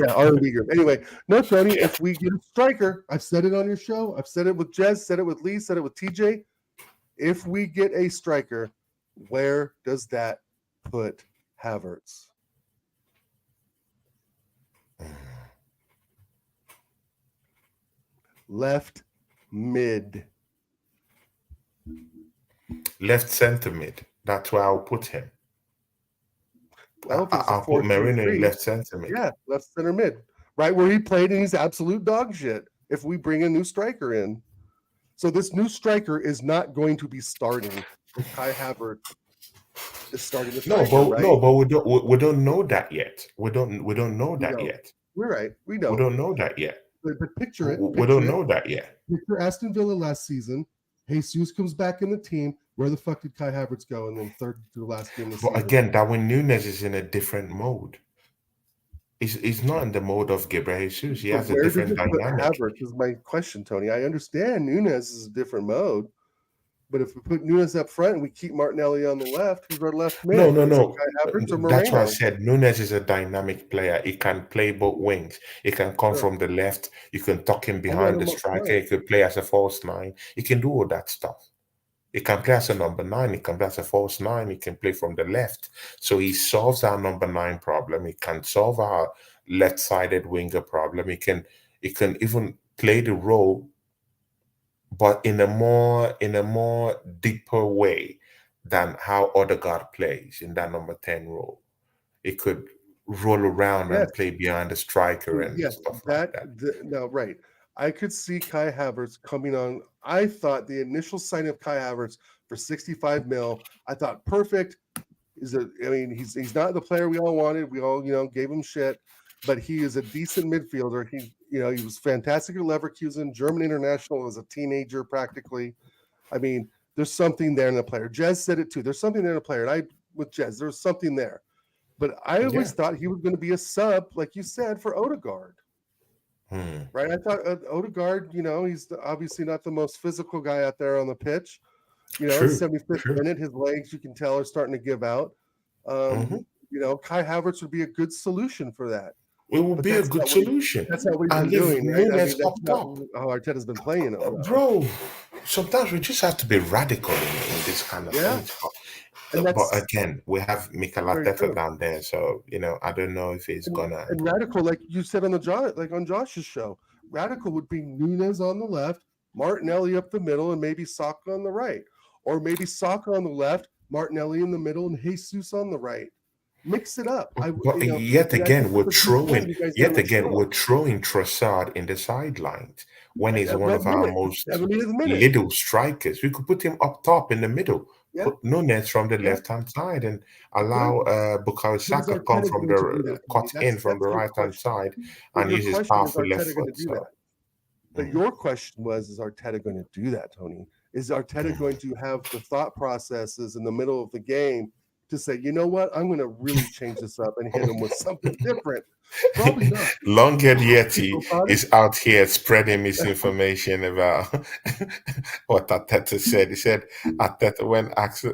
yeah, R&B group. Anyway, no, Tony, Yeah. if we get a striker, I've said it on your show. I've said it with Jez, said it with Lee, said it with TJ. If we get a striker, where does that put Havertz? Left mid. Left centre mid. That's where I'll put him. Well, if it's a I'll put Merino in 4-3-3, left centre mid. yeah, left center mid, right where he played, and he's absolute dog shit. If we bring a new striker in, so this new striker is not going to be starting if Kai Havertz is starting the striker, right? No, but we don't know that yet. We don't know We that don't. yet. We're right. We We don't. don't know that yet. But picture it. We don't know that yet. Picture Aston Villa last season. Jesus comes back in the team. Where the fuck did Kai Havertz go? And then third to the last game of the But season. again, Darwin Nunes is in a different mode. He's not in the mode of Gabriel Jesus. He But has a where does different it put dynamic. Havertz? Is my question, Tony. I understand Nunes is a different mode, but if we put Nunes up front and we keep Martinelli on the left, who's our left mid? No, Is it Kai Havertz or That's why I Moreno? said Nunes is a dynamic player. He can play both wings. He can come Sure. from the left. You can tuck him I want behind the him up striker. front. He could play as a false nine. He can do all that stuff. He can play as a number 9. He can play as a false 9. He can play from the left. So he solves our number 9 problem. He can solve our left-sided winger problem. He can even play the role, but in a more deeper way than how Odegaard plays in that number 10 role. It could roll around Yes. and play behind the striker and Yes, stuff like that. no, right. I could see Kai Havertz coming on. I thought the initial signing of Kai Havertz for 65 mil, I thought perfect. I mean, he's not the player we all wanted. We all, gave him shit, but he is a decent midfielder. He was fantastic at Leverkusen, German international as a teenager practically. I mean, there's something there in the player. Jez said it too. There's something there in the player. And with Jez, there's something there. But I always thought he was going to be a sub, like you said, for Odegaard. Right? I thought Odegaard, he's obviously not the most physical guy out there on the pitch. True. 75th True. minute, his legs, you can tell, are starting to give out. Kai Havertz would be a good solution for that. It will be a good solution. That's not what we've And been leave doing, right? Nunes That's up not top. how Arteta's been playing it, though. Bro, sometimes we just have to be radical in this kind of things. But again, we have Mikel Arteta down there, so I don't know if he's gonna. And radical, like you said on on Josh's show, radical would be Nunes on the left, Martinelli up the middle, and maybe Saka on the right, or maybe Saka on the left, Martinelli in the middle, and Jesus on the right. Mix it up. But yet again, we're throwing Trossard in the sidelines when he's one of our most little strikers. We could put him up top in the middle. Yeah. Put Nunes from the left-hand side and allow Bukayo Saka come from the cut in from the right-hand side and use his powerful left foot. But your question was, is Arteta going to do that, Tony? Is Arteta going to have the thought processes in the middle of the game to say, you know what, I'm going to really change this up and hit him with something different? Probably not. Long-haired Yeti is out here spreading misinformation about what Arteta said. He said, Arteta, when asked,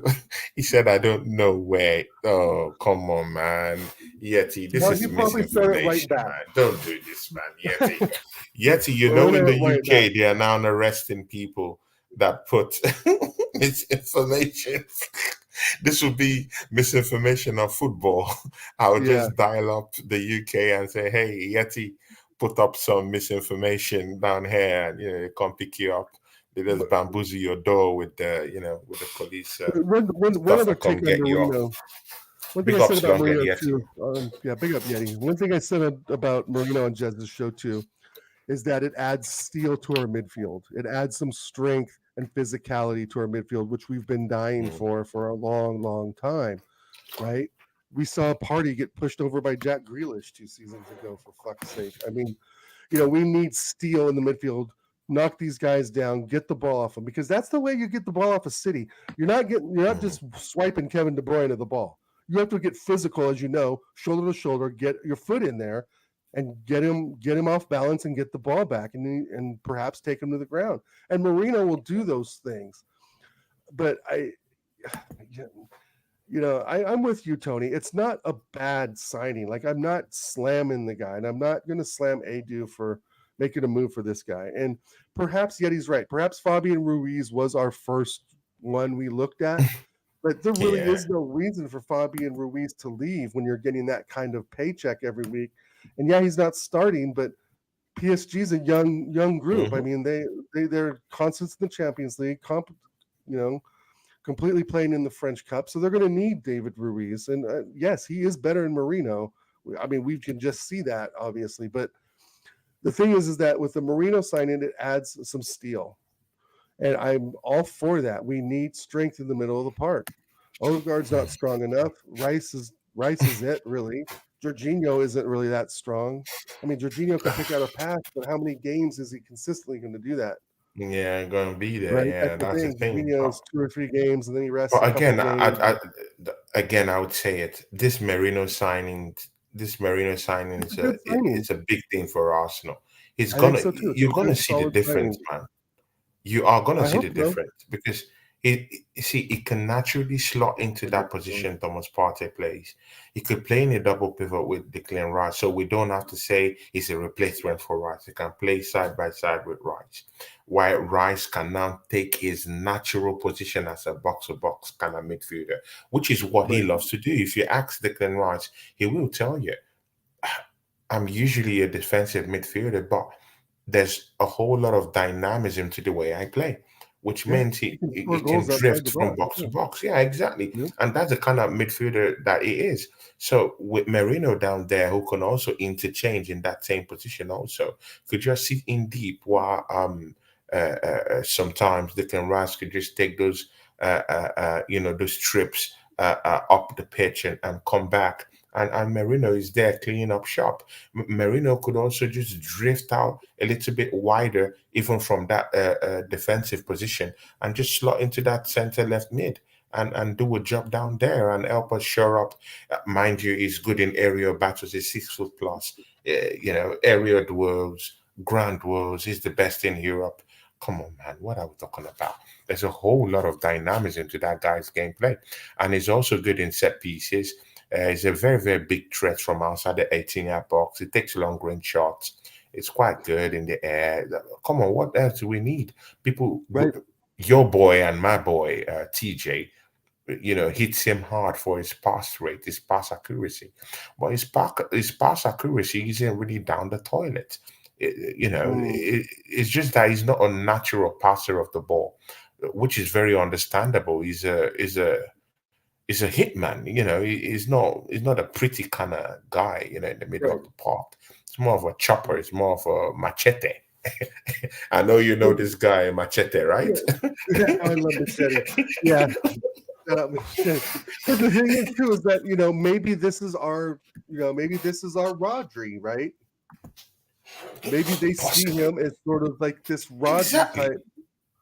he said, I don't know where. Oh, come on, man. Yeti, this is misinformation, man. Don't do this, man. Yeti, in the UK, they are now arresting people that put misinformation. This would be misinformation of football. I would just dial up the UK and say, hey, Yeti, put up some misinformation down here and they come pick you up. They just bamboozle your door with the with the police. One other take on Merino. One thing I said about Merino too. Big up Yeti. One thing I said about Merino on Jez's show too is that it adds steel to our midfield. It adds some strength and physicality to our midfield, which we've been dying for a long, long time, right? We saw Party get pushed over by Jack Grealish 2 seasons ago. For fuck's sake! I mean, we need steel in the midfield. Knock these guys down, get the ball off them, because that's the way you get the ball off a City. You're not Mhm. just swiping Kevin De Bruyne of the ball. You have to get physical, as you know, shoulder to shoulder, get your foot in there, and get him off balance and get the ball back, and perhaps take him to the ground. And Marino will do those things. But I'm with you, Tony. It's not a bad signing. Like, I'm not slamming the guy, and I'm not going to slam Adu for making a move for this guy. And perhaps Yeti's right. Perhaps Fabian Ruiz was our first one we looked at, but there really Yeah. is no reason for Fabian Ruiz to leave when you're getting that kind of paycheck every week. And yeah, he's not starting, but PSG's a young group. I Mhm. mean, they're constants in the Champions League, you know, completely playing in the French Cup. So they're going to need David Ruiz. And yes, he is better than Marino. I mean, we can just see that, obviously. But the thing is that with the Marino signing, it adds some steel. And I'm all for that. We need strength in the middle of the park. Odegaard's not strong enough. Rice is it, really. Jorginho isn't really that strong. I mean, Jorginho can pick out a pass, but how many games is he consistently going to do that? Yeah, gonna be there. Right? That's Yeah, the that's the thing. thing. Jorginho's 2 or 3 games, and then he rests a But couple again, games. again, I would say it. This Merino signing It's is a good signing. it's a big thing for Arsenal. I think so too. It's a You're gonna good, see the solid difference, signing. man. You are gonna I see hope the so. difference because you see it can naturally slot into I that hope so. position Thomas Partey plays. He could play in a double pivot with Declan Rice, so we don't have to say he's a replacement for Rice. He can play side by side with Rice, while Rice can now take his natural position as a box to box kind of midfielder, which is what he Right. loves to do. If you ask Declan Rice, he will tell you, I'm usually a defensive midfielder, but there's a whole lot of dynamism to the way I play, which Yeah. means He can he score can goals outside drift the from box box to too. box. Yeah, exactly. Yeah. And that's the kind of midfielder that he is. So with Merino down there, who can also interchange in that same position, also could just sit in deep while sometimes Declan Rice could just take those those trips up the pitch and come back. And Merino is there cleaning up shop. Merino could also just drift out a little bit wider, even from that defensive position, and just slot into that center left mid and do a job down there and help us shore up. Mind you, he's good in aerial battles. He's 6 foot plus. Aerial duels, ground duels. He's the best in Europe. Come on, man. What are we talking about? There's a whole lot of dynamism to that guy's gameplay. And he's also good in set pieces. He's a very, very big threat from outside the 18-yard box. He takes long range shots. It's quite good in the air. Come on, what else do we need? People, Right. your boy and my boy, TJ, hits him hard for his pass rate, his pass accuracy. But his pass accuracy isn't really down the toilet. Mm, It's just that he's not a natural passer of the ball, which is very understandable. He's a hitman. He's not a pretty kind of guy. In the middle of right. the park. It's more of a chopper. It's more of a machete. I know you know Well, this guy, Machete, right? yeah. Yeah. I love Machete. Yeah. Machete. But the thing is too is that maybe this is our Rodri, right? Maybe they see Possibly. him as sort of like this Rodri Exactly. type.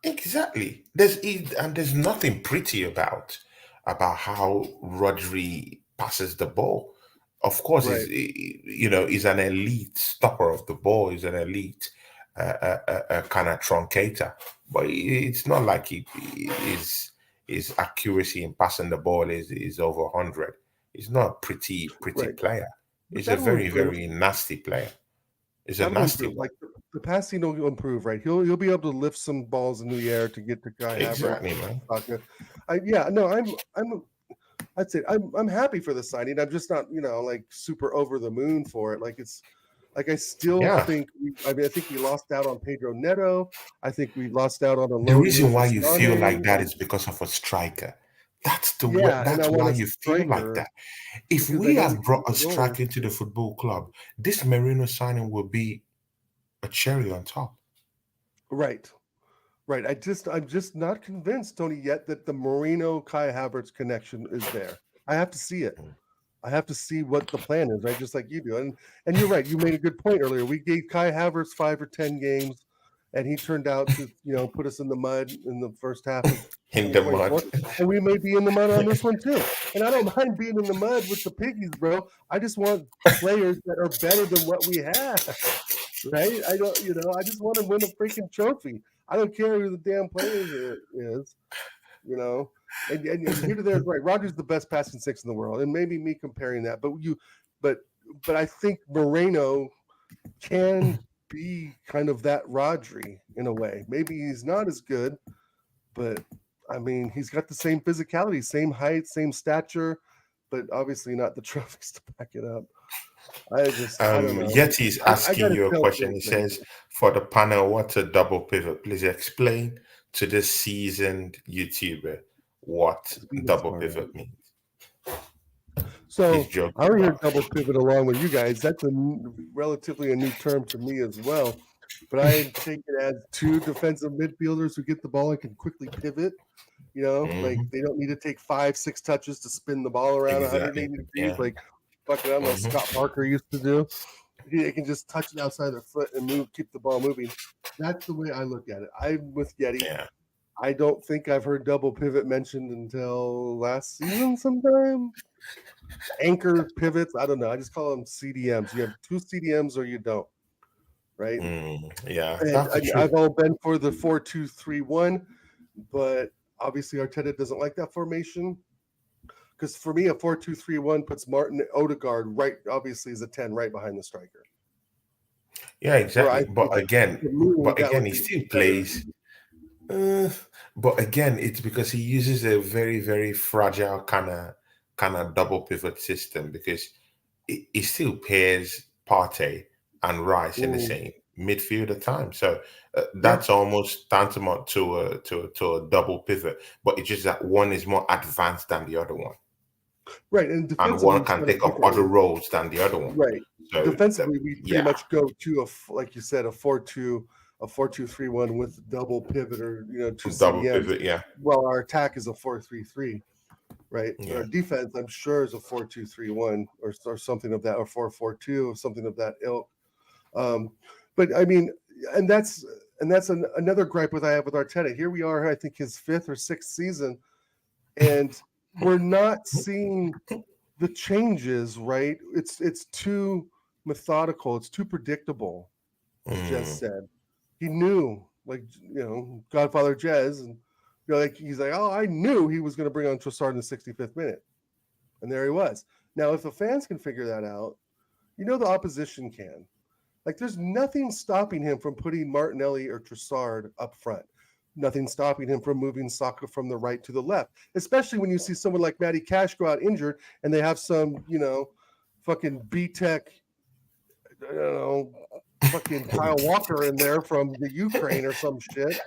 Exactly. There's nothing pretty about how Rodri passes the ball. Of course, Right. he's an elite stopper of the ball. He's an elite kind of truncator, but it's not like his accuracy in passing the ball is over 100. He's not a pretty Right. player. But He's a that'll very improve. very nasty player. He's a That'll nasty improve. one. Like the passing will improve, right? He'll be able to lift some balls in the air to get to Kai Havertz. Exactly, man. Saka. Yeah, no, I'd say I'm happy for the signing. I'm just not, like super over the moon for it. Like it's like I still Yeah. think I think we lost out on Pedro Neto. I think we lost out on a The loan deal reason for why you feel Sane. like that is because of a striker. Yeah, and I That's want why a you feel like striker that. If because I we know he had can brought a score goals. striker into the football club, this Merino signing will be a cherry on top. Right. Right. I'm just not convinced, Tony, yet that the Marino Kai Havertz connection is there. I have to see it. I have to see what the plan is, right? Just like you do. And you're right. You made a good point earlier. We gave Kai Havertz 5 or 10 games, and he turned out to put us in the mud in the first half of in the mud. 2024. And we may be in the mud on this one too. And I don't mind being in the mud with the piggies, bro. I just want players that are better than what we have, right? I don't, I just want to win a freaking trophy. I don't care who the damn player is, you know. And here to there is right. Rodgers the best passing six in the world, and maybe me comparing that, but but I think Moreno can be kind of that Rodri in a way. Maybe he's not as good, but I mean he's got the same physicality, same height, same stature, but obviously not the trophies to back it up. I don't know. Yeti's I got asking to you a tell question. Phil He thank says, you. for the panel, what's a double pivot? Please explain to this seasoned YouTuber what Let's beat a double smart ass. pivot means. He's So I joking, don't hear but double pivot along with you guys. That's relatively a new term to me as well. But I take it as two defensive midfielders who get the ball and can quickly pivot. Like Mhm, they don't need to take 5, 6 touches to spin the ball around exactly. 180 degrees, Yeah. like fucking I don't know Hmm. Scott Parker used to do. They can just touch it outside their foot and keep the ball moving. That's the way I look at it. I'm with Yeti. Yeah. I don't think I've heard double pivot mentioned until last season sometime. Anchor pivots, I don't know. I just call them CDMs. You have two CDMs or you don't, right? Yeah. And That's the I've truth. all been for the 4-2-3-1, but obviously Arteta doesn't like that formation because for me a 4-2-3-1 puts Martin Odegaard right, obviously is a 10 right behind the striker. Yeah, Where I exactly. think to me But that again, would he be still better. plays. Uh, but again, it's because he uses a very, very fragile kind of double pivot system because he still pairs Partey and Rice in the Mm, same midfield at times. So yeah, that's almost tantamount to a double pivot. But it's just that one is more advanced than the other one, right. And and defensively, one we can set up take up other differently. roles than the other one. Right. So Defensively, we pretty yeah, much go to like you said, a 4-2-3-1 with double pivot or two double CDMs. pivot. Yeah, Well, our attack is a 4-3-3, right? Our yeah. defense, I'm sure, is a 4-2-3-1 or something of that, or 4-4-2 or something of that ilk. Um, but I mean, and that's another gripe with I have with Arteta. Here we are, I think his fifth or sixth season, and we're not seeing the changes, right? It's too methodical. It's too predictable, as Jez Mm, said. He knew, like Godfather Jez, and like he's like, oh, I knew he was going to bring on Trossard in the 65th minute, and there he was. Now, if the fans can figure that out, the opposition can. Like, there's nothing stopping him from putting Martinelli or Trossard up front. Nothing stopping him from moving Saka from the right to the left, especially when you see someone like Matty Cash go out injured and they have some, fucking B Tech, I don't know, fucking Kyle Walker in there from the Ukraine or some shit,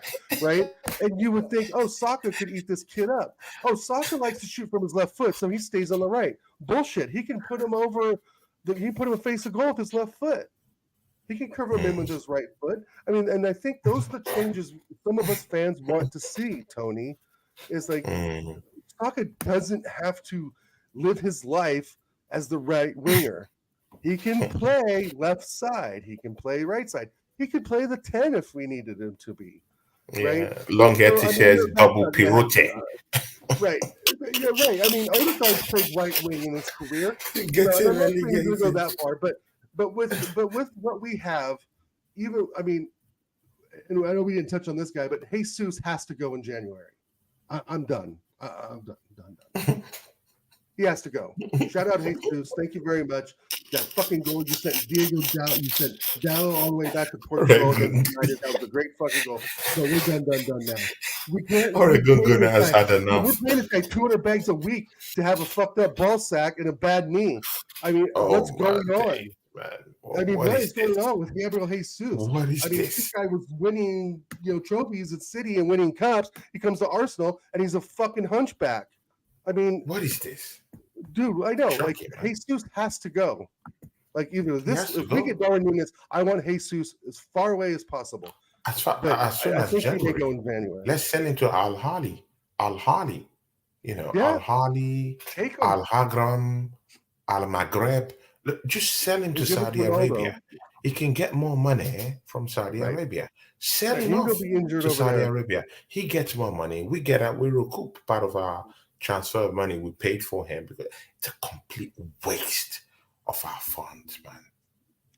right? And you would think, oh, Saka could eat this kid up. Oh, Saka likes to shoot from his left foot, so he stays on the right. Bullshit. He can put him over. He can put him face a goal with his left foot. He can curve him in with mm, his right foot. I mean, and I think those are the changes some of us fans want to see, Tony. Is like mm. Saka doesn't have to live his life as the right winger. He can play left side. He can play right side. He could play the 10 if we needed him to be, right? Yeah. So Longhetti I mean, says double pirote. right. Yeah, right. I mean, Odegaard's played right wing in his career, Gets and it I'm not saying he's going to go relegated. that far, but with what we have, even I mean, and I know we didn't touch on this guy, but Jesus has to go in January. I'm done. I'm done. Done. He has to go. Shout out Jesus. Thank you very much. That fucking goal you sent Diego down. You sent Dallo all the way back to Portugal against Oregon, United. That was a great fucking goal. No, we're done now. We're Oregon paying Gunner this has guy. had We're enough. paying this guy 200 bags a week to have a fucked up ball sack and a bad knee. I mean, what's Oh going man, on? man. I mean, What what is is going this? on with Gabriel Jesus? What I is mean, this this? guy was winning, trophies at City and winning cups. He comes to Arsenal and he's a fucking hunchback. I mean, What is this? dude, I know. Like, Shocking, man. Jesus has to go. Like, either He this, has to if we get go Darwin Nunes, I want Jesus as far away as possible. But as soon I as think he may go January. in January. Let's send him to Al Hali. Al Hali. Yeah, Al Hali, take him. Al Hagram. Al Maghreb. Look, just sell him to and give us Saudi Arabia. Ronaldo, He can get more money from Saudi right? Arabia. Sell Right. him He can go off be injured to over Saudi there. Arabia. He gets more money. We get out. We recoup part of our transfer money we paid for him because it's a complete waste of our funds, man.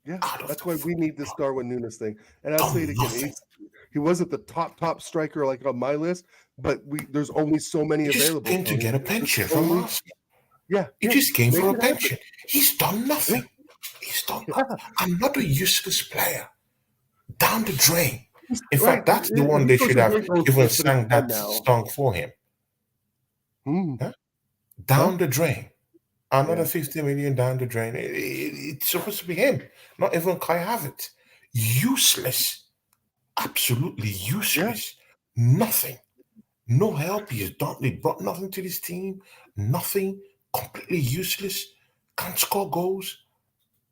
Yeah, Out of that's the why we need fucking this club. Darwin Nunes thing. And I'll say it Done again. nothing. He wasn't the top striker like on my list, but there's only so many He just available, came to Tony. get a There's pension from only us. yeah, He yeah. just came Make for a it happen. pension. He's done Yeah, nothing. He's done. yeah. I'm not a useless player. Down the drain. In Right. fact, that's the one He's they supposed should to have break both even ways, but it's sang done that now. song for him. Hmm. Huh? Huh? Down the drain. Another Yeah. 50 million down the drain. It's supposed to be him, not even Kai Havertz. Useless. Absolutely Yeah. useless. Nothing. No help. He's done. He brought nothing to this team. Nothing. Completely useless. Can't score goals.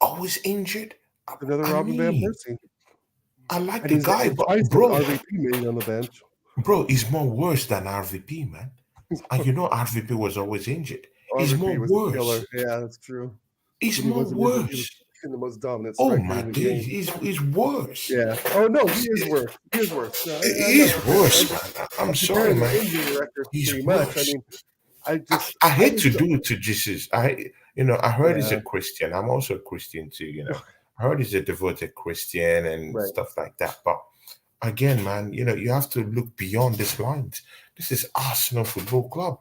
Always injured. I, Another I Robin Van mean, Persie. I like And the he's guy, but twice an bro, RVP made on the bench. he's more worse than RVP, man. And you know RVP was always injured. He's RVP more was a killer. worse. Yeah, that's true. He's When he more wasn't injured, he was worse. the most dominant Oh striker my in the days, game. he's worse. Yeah. Oh no, he is worse. He is worse. No, I'm not He's comparing. worse, man. I'm I'm sorry, comparing the man. injury records He's pretty much. I worse. mean, I, I I hate was to do it to Jesus. I heard he's a yeah. Christian. I'm also a Christian too. I heard he's a devoted Christian and Right. stuff like that. But again, man, you have to look beyond these lines. This is Arsenal Football Club.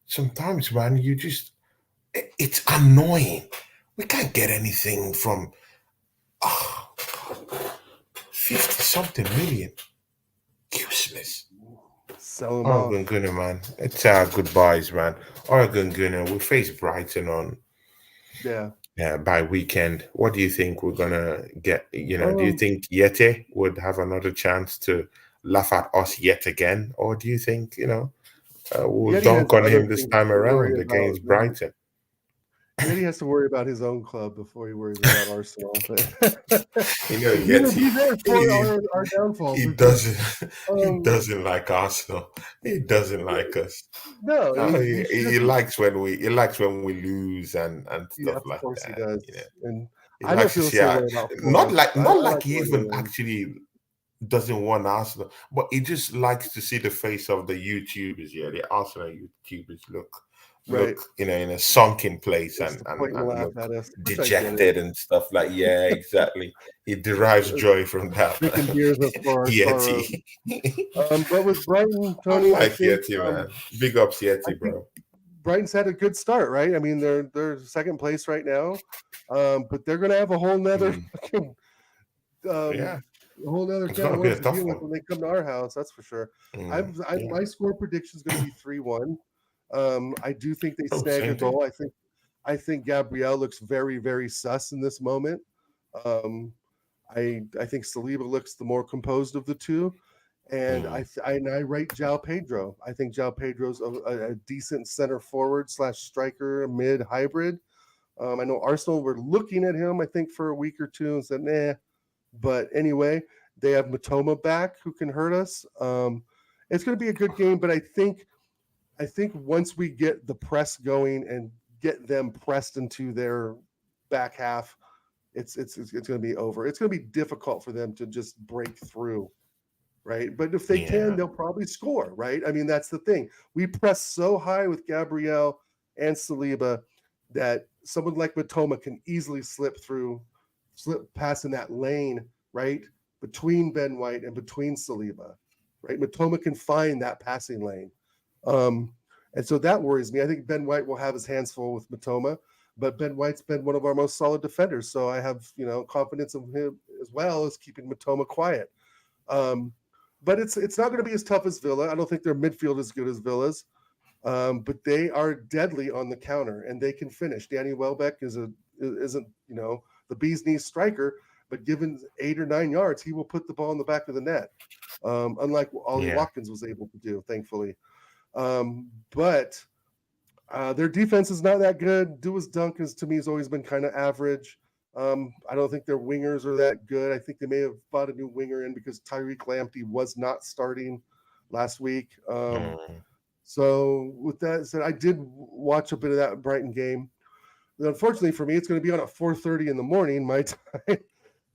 Sometimes, man, it's annoying. We can't get anything from oh, 50 something million. Useless. Sell him Oregon off. Gunner, man. It's our goodbyes, man. Oregon Gunner, we face Brighton on Yeah. by weekend. What do you think we're gonna get? Do you Um think Yeti would have another chance to laugh at us yet again, or do you think we'll Yeti has dunk on other him this things time to worry around about against than Brighton? Yeti has to worry about his own club before he worries about Arsenal. But he's gonna Yeti, be there for he, our downfall he for sure. doesn't he Um doesn't like Arsenal. He doesn't like us. no, No, he should he just likes when we lose and stuff yeah, of like course he that. does. And He I don't likes to feel the see same way about not Fulham. like I not like like he when they even win. actually doesn't want Arsenal, but he just likes to see the face of the YouTubers. Yeah, the Arsenal YouTubers look Right. in a sunken place Just and to and, point and and laugh look at us, which I get it. dejected and stuff like. Yeah, exactly. He derives joy from that. Drinking beers for our sorrow. Yeti. But with Brighton, I Tony, like Yeti, man. Big ups I Yeti, think bro. Brighton's had a good start, right? I mean, they're second place right now, but they're going to have a whole nother Mm, um, yeah, a whole nother it's can of gonna be a worms to tough deal with one. when they come to our house. That's for sure. Yeah. My score prediction is going to be 3-1. I do think they Oh, snag a same thing. goal. I think Gabrielle looks very very sus in this moment. Um, I think Saliba looks the more composed of the two, and Mm, I rate Jao Pedro. I think Jao Pedro's a decent center forward slash striker mid hybrid. I know Arsenal were looking at him, I think, for a week or two and said, nah. But anyway, they have Matoma back who can hurt us. It's going to be a good game, but I think once we get the press going and get them pressed into their back half, it's going to be over. It's going to be difficult for them to just break through, right? But if they can, yeah. they'll probably score, right? I mean, that's the thing. We press so high with Gabrielle and Saliba that someone like Matoma can easily slip past in that lane, right? Between Ben White and between Saliba, right? Matoma can find that passing lane. Um, and so that worries me. I think Ben White will have his hands full with Matoma, but Ben White's been one of our most solid defenders. So I have, confidence in him as well as keeping Matoma quiet. Um, but it's not going to be as tough as Villa. I don't think their midfield is as good as Villa's, but they are deadly on the counter and they can finish. Danny Welbeck isn't the bee's knees striker, but given 8 or 9 yards, he will put the ball in the back of the net, unlike Ollie Yeah. Watkins was able to do, thankfully. But their defense is not that good. Duas Dunk to me has always been kind of average. I don't think their wingers are that good. I think they may have bought a new winger in because Tyreek Lamptey was not starting last week. Mm, So with that said, I did watch a bit of that Brighton game. Unfortunately for me, it's going to be on at 4:30 in the morning my time.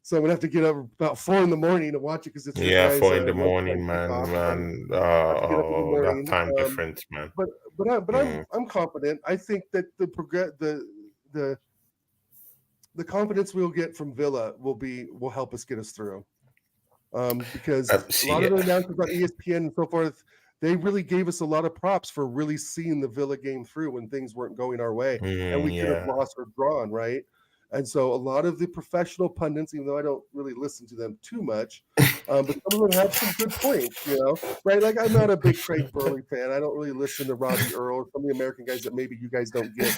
So I'm gonna have to get up about 4 in the morning to watch it because it's your Yeah, guys' 4 in the morning, kickoff. So man. I have to get up in the That morning. time difference, man. But Mm. I'm confident. I think that the the confidence we'll get from Villa will help us get us through. Because a lot See, of the announcers on ESPN and so forth, they really gave us a lot of props for really seeing the Villa game through when things weren't going our way, and we could have yeah. lost or drawn, right? And so a lot of the professional pundits, even though I don't really listen to them too much, but some of them have some good points, right? Like I'm not a big Craig Burley fan. I don't really listen to Robbie Earl, some of the American guys that maybe you guys don't get.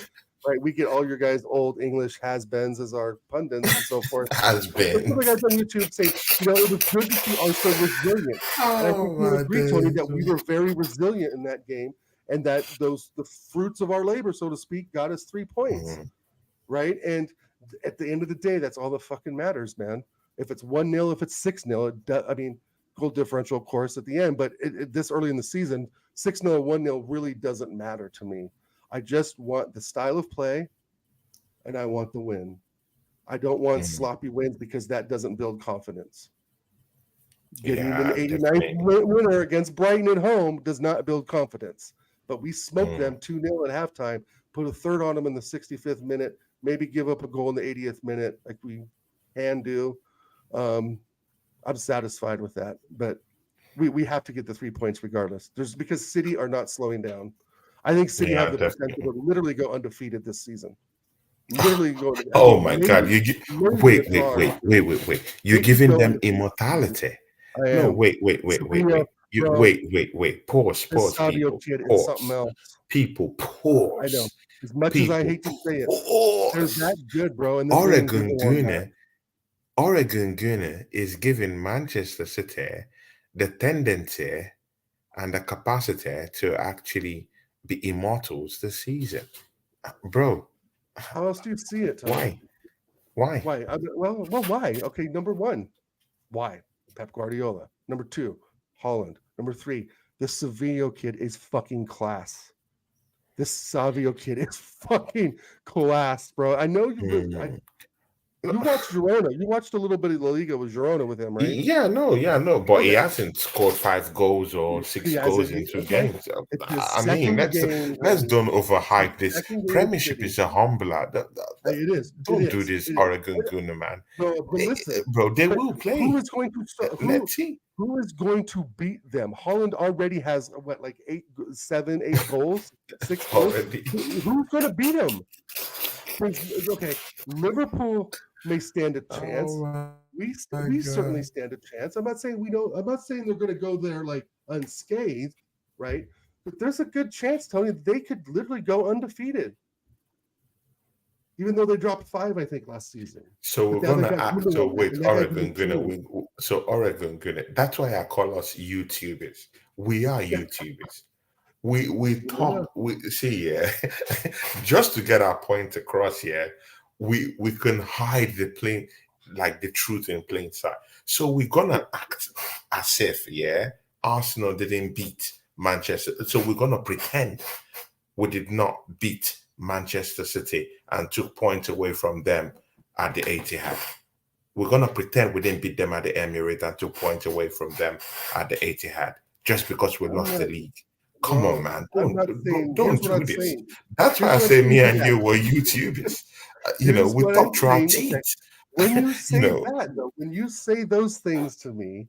Right, we get all your guys old English has-beens as our pundits and so forth. Has But some been. of the guys on YouTube say, it was good to see Arsenal resilient. And I think Oh you'll my agree, Tony, days. that we were very resilient in that game, and that the fruits of our labor, so to speak, got us 3 points, Mm, right? And at the end of the day, that's all that fucking matters, man. If it's 1-0, if it's 6-0, I mean, goal differential, of course, at the end, but this early in the season, 6-0, 1-0 really doesn't matter to me. I just want the style of play, and I want the win. I don't want mm. sloppy wins because that doesn't build confidence. Getting an Yeah, 89th definitely. winner against Brighton at home does not build confidence. But we smoked Mm, them 2-0 at halftime, put a third on them in the 65th minute, maybe give up a goal in the 80th minute like we can do. Um, I'm satisfied with that. But we have to get the 3 points regardless. Because City are not slowing down. I think City have yeah, the potential definitely. to literally go undefeated this season. Literally go. I Oh mean, my God! maybe Wait, a wait, draw. wait, wait, wait, wait! You're They could giving go them undefeated this season. immortality. I No, am. wait. Sevilla, You bro, wait. Pause, this pause, Fabio people, kid is something pause, else. people, I know. pause, As much as I people, hate to say it, they're that pause. good, bro, and they're bringing Oregon people on back. Gunner, Oregon Gunner is giving Manchester City the tendency and the capacity to actually be immortals this season, bro. How else do you see it, Tony? Why? Why? Why? Why? Okay, number one, why? Pep Guardiola. Number two, Holland. Number three, the Sevilla kid is fucking class. This Savio kid is fucking class, bro. I know Hmm. you watched Girona. You watched a little bit of La Liga with Girona with him, right? Yeah, no, but he Okay. hasn't scored 5 goals or He six hasn't. goals in two Okay. games. It's his I mean, second game, let's Tony. don't overhype His this. second game at Premiership City. is a humbler. It is. It Don't do is. this, It is. Oregon Gunner, man. But listen, Bro, they but will who play. is going to Let's see. who is going to beat them? Holland already has what, like 8 goals, 6 goals. Already. Who's going to beat him? Okay, Liverpool may stand a Oh chance. my We God. certainly stand a chance. I'm not saying we don't. I'm not saying they're going to go there like unscathed, right? But there's a good chance, Tony, they could literally go undefeated, even though they dropped 5, I think, last season. So But we're now they gonna got act. So Gundogan back, wait, and that guy's a Oregon Gunner. machine. So Oregon Gunner. That's why I call us YouTubers. We are YouTubers. We Yeah. talk. We see. Yeah, just to get our point across. Yeah, we can hide the plain, like the truth in plain sight. So we're gonna act as if Arsenal didn't beat Manchester. So we're gonna pretend we did not beat Manchester City and took points away from them at the Etihad. We're gonna pretend we didn't beat them at the Emirates and took points away from them at the Etihad just because we I'm lost the not, league. Come on, bro. man! I'm not saying. Don't Here's what do I'm this. saying. That's why Here's I what I'm say saying me to and that. you were YouTubers. Here's We what I'm talk to our saying. Okay, teeth. when you you say know, that, though, when you say those things to me,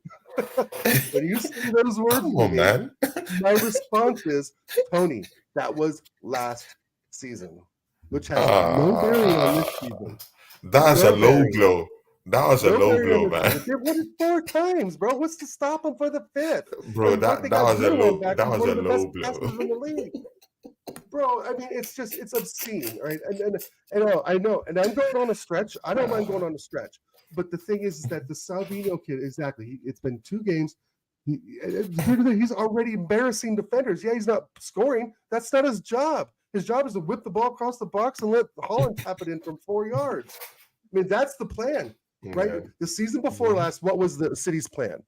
when you say those words come to on, me, man. my response is, Tony, that was last season, which has no bearing on this Ah, season. that's a No low bearing. blow. That was a No low bearing on blow, this man. season. They've won it 4 times, bro. What's to stop them for the fifth? Bro, And once they that got was a Gundogan low. back, That he's was one a of the best low blow. passers in the league. Bro, I mean, it's obscene, right? And I know, and I'm going on a stretch. I don't mind going on a stretch, but the thing is that the Salvino kid, exactly. It's been 2 games. He's already embarrassing defenders. Yeah, he's not scoring. That's not his job. His job is to whip the ball across the box and let Holland tap it in from 4 yards. I mean, that's the plan, right? Yeah. The season before Mhm. last, what was the City's plan?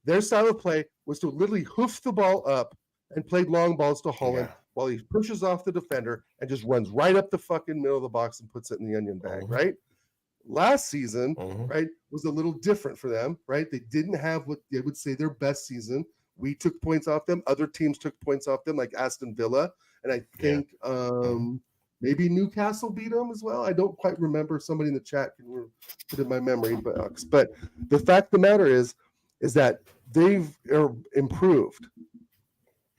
Their style of play was to literally hoof the ball up and played long balls to Holland, Yeah. while he pushes off the defender and just runs right up the fucking middle of the box and puts it in the onion bag, Mhm, right? Last season, mhm. right, was a little different for them, right? They didn't have what they would say their best season. We took points off them. Other teams took points off them, like Aston Villa, and I Yeah. think Mhm. maybe Newcastle beat them as well. I don't quite remember. Somebody in the chat can put in my memory box. But the fact of the matter is that they've improved.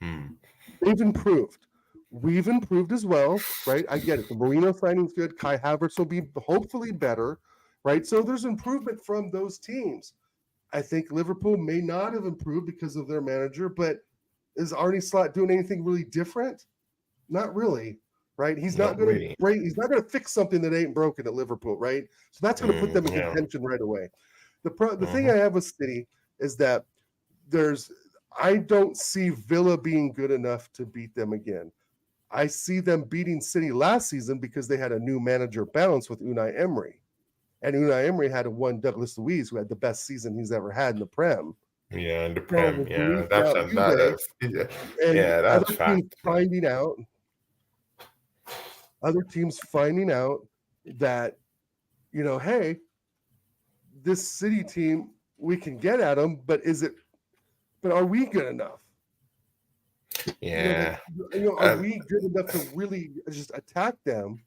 Mm. They've improved. We've improved as well, right? I get it. The Merino signing's good. Kai Havertz will be hopefully better, right? So there's improvement from those teams. I think Liverpool may not have improved because of their manager, but is Arnie Slot doing anything really different? Not really, right? He's not Not going to really. break. He's not going to fix something that ain't broken at Liverpool, right? So that's going to put them in Yeah. contention right away. The thing Mhm. I have with City is that there's I don't see Villa being good enough to beat them again. I see them beating City last season because they had a new manager bounce with Unai Emery. And Unai Emery had a one Douglas Luiz who had the best season he's ever had in the Prem. Yeah, in the So Prem. with Yeah, Luiz that's out a, Juve and yeah, that's fact. Yeah. other teams finding out that, hey, this City team, we can get at them, but are we good enough? Like, Yeah. are Um, we good enough to really just attack them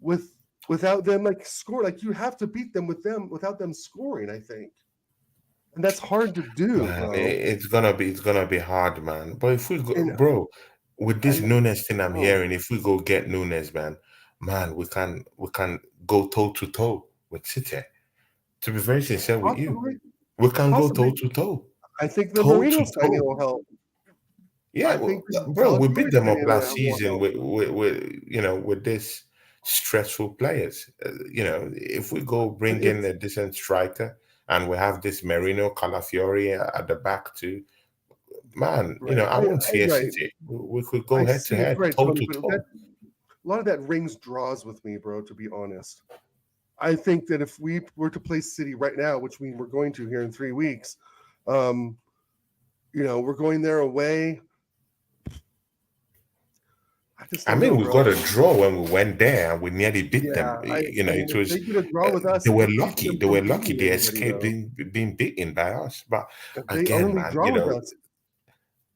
with without them like score? Like you have to beat them without them scoring, I think. And that's hard to do, man, bro. it's gonna be hard, man. But if we go, And bro, with this and Nunes thing I'm oh, hearing, if we go get Nunes, man, we can go toe to toe with City. To be very sincere with you, possibly, we can go toe possibly. to toe, I think the toe Marino to signing toe. will help. Yeah, I think the bro, we beat Calafiori them up signing last will season help. with this stressful players. If we go But bring in it's a decent striker and we have this Merino Calafiori at the back too, man, right. I won't I fear right. City. We could go I head to see it head, right, toe Tony. to But toe. a lot of that rings draws with me, bro. To be honest, I think that if we were to play City right now, which we were going to here in 3 weeks, um, we're going there away. I just I don't mean, know, we bro. got a draw when we went there and we nearly beat Yeah, them. and It if was they get a draw with they us, were it keeps lucky. them They from were lucky. beating They anybody, escaped though. being beaten by us. But If they again, only man, draw with us,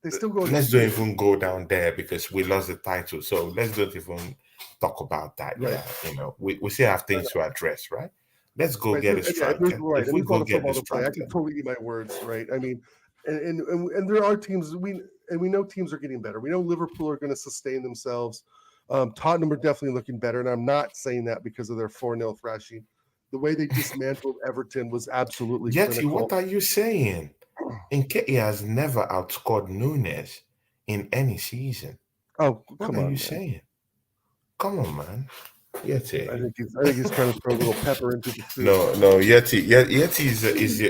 they still go let's don't undefeated. even go down there because we lost the title. So let's don't even talk about that. Right. Yeah, we still have things to address, right? Let's go Right. get a Yeah, there's striker. right, If and we there's a lot go of get the football to play. I striker, can totally eat my words, right? I mean, and there are teams we know teams are getting better. We know Liverpool are going to sustain themselves. Tottenham are definitely looking better, and I'm not saying that because of their 4-0 thrashing. The way they dismantled Everton was absolutely Yeti, what clinical. are you saying? Nketiah has never outscored Nunes in any season. Oh, What come are you on, man. saying? Come on, man. Yeti. I think he's trying to throw a little pepper into the soup. No, no, Yeti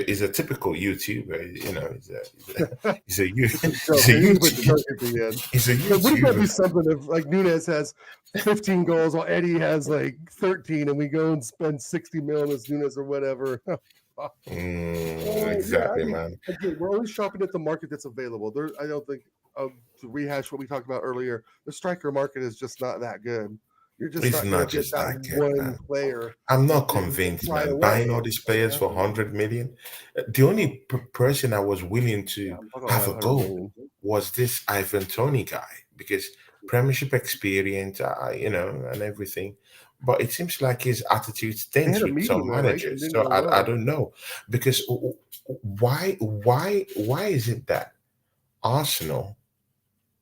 is a typical YouTuber. It's a He's joke. a They need to put the YouTube joke at the end. he's a But wouldn't that be YouTuber. something if like Nunes has 15 goals while Eddie has like 13 and we go and spend 60 mil on this Nunes or whatever? Yeah, I Exactly, mean, man. again, we're always shopping at the market that's available. I don't think to rehash what we talked about earlier. The striker market is just not that good. You're just It's not going to not get just that that good, one man. player I'm to not get to convinced, fly man. Buying away. all these players for 100 million. The only person I was willing Yeah, to I'm talking have about a 100 go million. was this Ivan Tony guy because Premiership experience, and everything. But it seems like his attitude They had stinks a with meeting some though, right? And managers. didn't So go I well. don't know because why is it that Arsenal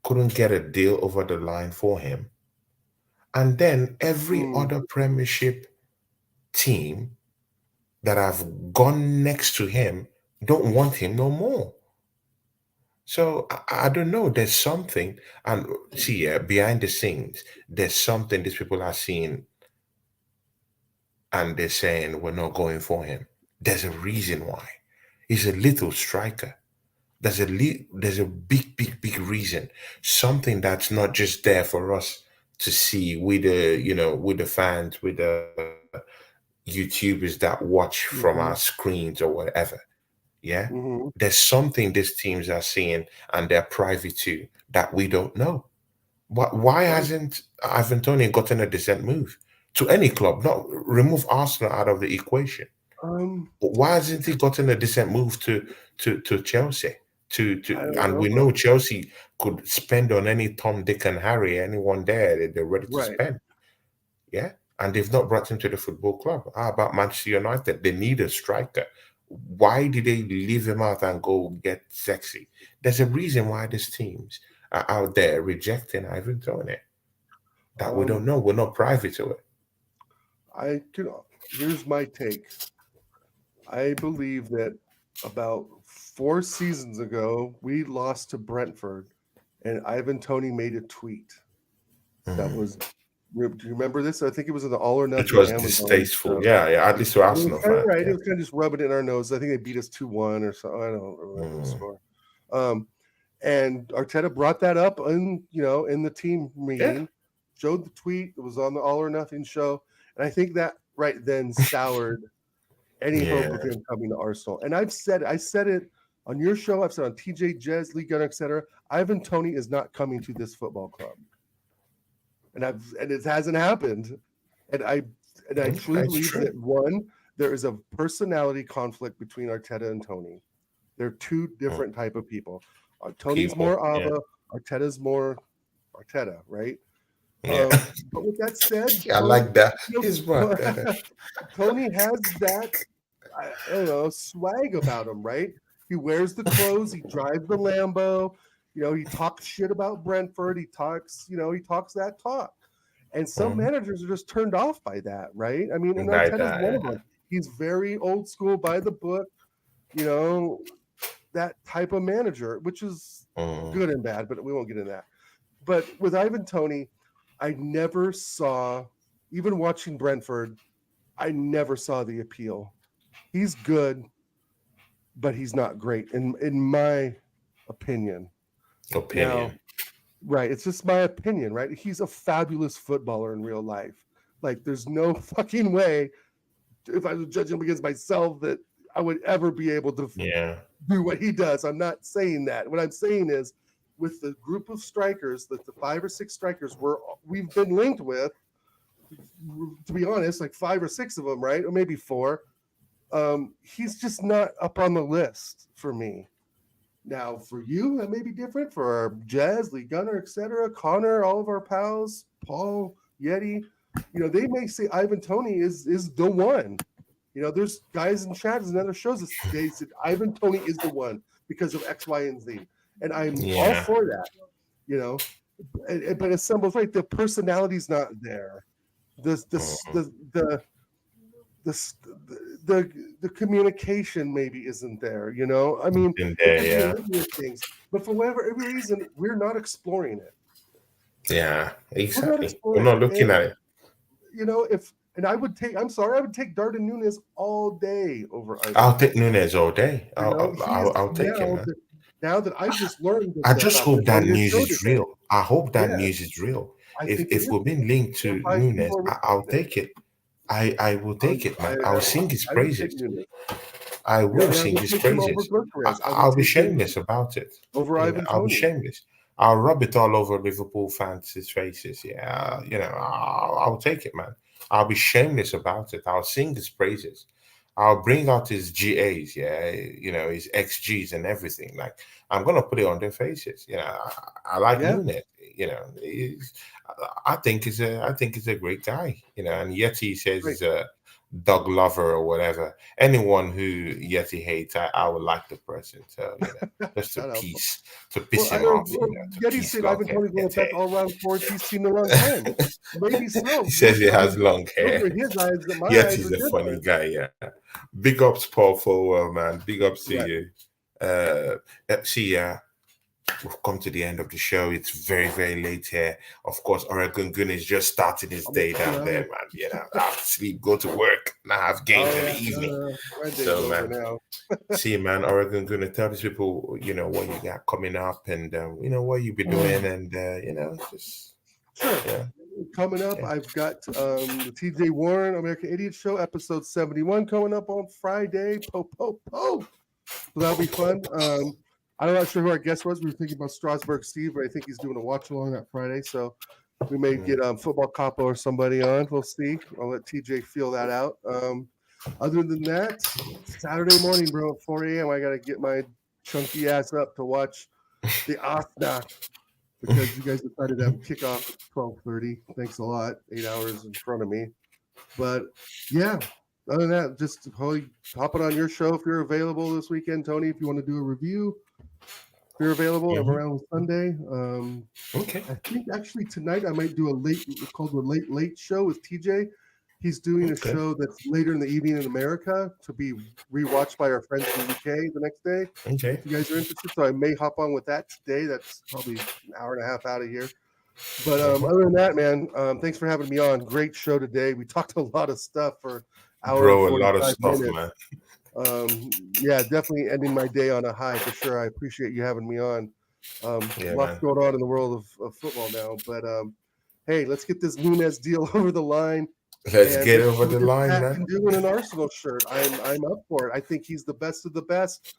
couldn't get a deal over the line for him, and then every Mm, other Premiership team that have gone next to him don't want him no more. So I don't know. There's something, and see, behind the scenes, there's something these people are seeing, and they're saying we're not going for him. There's a reason why. He's a little striker. There's a big, big, big reason. Something that's not just there for us to see with the fans, with the YouTubers that watch from our mhm, screens or whatever. Yeah, mhm. there's something these teams are seeing and they're privy to that we don't know. Why Right. hasn't Ivan Toney gotten a decent move to any club? Not remove Arsenal out of the equation. Um, Why hasn't he gotten a decent move to Chelsea? I don't And know, we bro. know Chelsea could spend on any Tom, Dick, and Harry, anyone there that they're ready to Right. spend. Yeah. And they've not brought him to the football club. How about Manchester United? They need a striker. Why did they leave him out and go get sexy? There's a reason why these teams are out there rejecting Ivan Toney that we don't Um, know. We're not privy to it. I can. Here's my take. I believe that about 4 seasons ago, we lost to Brentford, and Ivan Toney made a tweet that Mm. was. Do you remember this? I think it was in the All or It Nothing was Amazon distasteful. show. Yeah, yeah. At least to And it was Arsenal kind of fans. right. It Yeah. was kind of just rubbing it in our nose. I think they beat us 2-1 or so. I don't remember the Mm. score. Um, and Arteta brought that up in the team Yeah. meeting, showed the tweet. It was on the All or Nothing show, and I think that right then soured any hope Yeah. of him coming to Arsenal. And I said it on your show. I've said on TJ, Jez, Lee Gunner, etc. Ivan Toney is not coming to this football club, and it hasn't happened. And I truly That's believe true. that one, there is a personality conflict between Arteta and Tony. They're two Mm. different type of people. Tony's People. more Yeah. Ava, Arteta's more Arteta, right? Yeah. But with that said, I Tony, like that. you He's what? know, Tony has that I don't know swag about him, right? He wears the clothes, he drives the Lambo, he talks shit about Brentford, he talks that talk. And some Mhm. managers are just turned off by that, right? I mean, and Like Arteta's one of that. them. He's very old school, by the book, you know, that type of manager, which is Yeah. Mm. good and bad, but we won't get into that. But with Ivan Toney, I never saw, even watching Brentford, I never saw the appeal. He's good, but he's not great in my opinion. Now, Opinion. right, it's just my opinion, right? He's a fabulous footballer in real life. Like, there's no fucking way, if I was judging him against myself, that I would ever be able to Yeah. do what he does. I'm not saying that. What I'm saying is, with the group of strikers, the 5 or 6 strikers we've been linked with, to be honest, like 5 or 6 of them, right, or maybe 4. He's just not up on the list for me. Now, for you, that may be different. For Jazz, Lee Gunner, etc., Connor, all of our pals, Paul, Yeti, they may say Ivan Toney is the one. There's guys in chat and other shows that they said Ivan Toney is the one because of X, Y, and Z, and I'm all Yeah. for that. You know, but as Symbol's right, the personality's not there. The the Mm. the the the the communication maybe isn't there. I mean, In it there. could be a Yeah. litany of things, but for whatever every reason, we're not exploring it. Yeah. We're not Exactly. We're exploring not it, looking and at it. if and I would take. I'm sorry, I would take Darden Nunes all day over Ivan I'll take Toney. Nunes all day. He is I'll take him, man. now that I've just learned I the just fact that hope that on your news show is today. real. I hope that Yeah, news is real. I If think it is. we've been linked 4 or to 5 Nunes, people are I'll reporting it. take it. I will take it, man. I'll sing his I would take praises. Nunes. I Yeah, will and I sing would his take him over praises. Gyökeres. I would I'll be take him shameless about it. over Ivan I'll be Toney. shameless. I'll rub it all over Liverpool fans' faces. Yeah, I'll take it, man. I'll be shameless about it. I'll sing his praises. I'll bring out his GAs, yeah, his XGs and everything. Like, I'm gonna put it on their faces. I like Yeah, Nunes. I think he's a great guy. And yet he says right. he's a dog lover or whatever. Anyone who Yeti hates, I would like the person. So just Shout out. to piss him off, to Yeti piss said long Ivan hair Toney's going to attack Yeti. all round forwards he's seen in a long time. Maybe so. He says he I has mean, long those hair. are his eyes, but my Yet eyes he's are a funny different. guy. Yeah. Big ups, Paul Forwell, man. Big ups to Right. you. See, we've come to the end of the show. It's very, very late here. Of course, Oregon Gun is just starting his day down there, man. I have to sleep, go to work, and I have games Oh in the yeah, evening. my day's So, over man, now. see, man, Oregon Gun, tell these people, what you got coming up and, what you be doing and, just, Sure. yeah. Coming up, Yeah. I've got the TJ Warren American Idiot Show, episode 71, coming up on Friday. Po po po. So that'll be fun. I'm not sure who our guest was. We were thinking about Strasburg Steve, but I think he's doing a watch along that Friday. So we may Mm. get Football Capo or somebody on. We'll see. I'll let TJ feel that out. Other than that, Saturday morning, bro, at 4 a.m., I got to get my chunky ass up to watch the Asna because you guys decided to have kickoff at 12:30. Thanks a lot. 8 hours in front of me. But yeah, other than that, just probably hop it on your show if you're available this weekend, Tony. If you want to do a review, if you're available, I'm Mhm. around Sunday. Okay. I think actually tonight I might do a late called the late show with TJ. He's doing a Okay. show that's later in the evening in America to be rewatched by our friends from UK the next day. Okay. If you guys are interested, so I may hop on with that today. That's probably an hour and a half out of here. But other than that, man, thanks for having me on. Great show today. We talked a lot of stuff for hour and Bro, a lot of 45 stuff, minutes. man. Yeah, definitely ending my day on a high for sure. I appreciate you having me on. Yeah, Lots man. going on in the world of football now, but hey, let's get this Nunez deal over the line, Let's and get let's over see the what this line, Pat man. can do in an Arsenal shirt. I'm up for it. I think he's the best of the best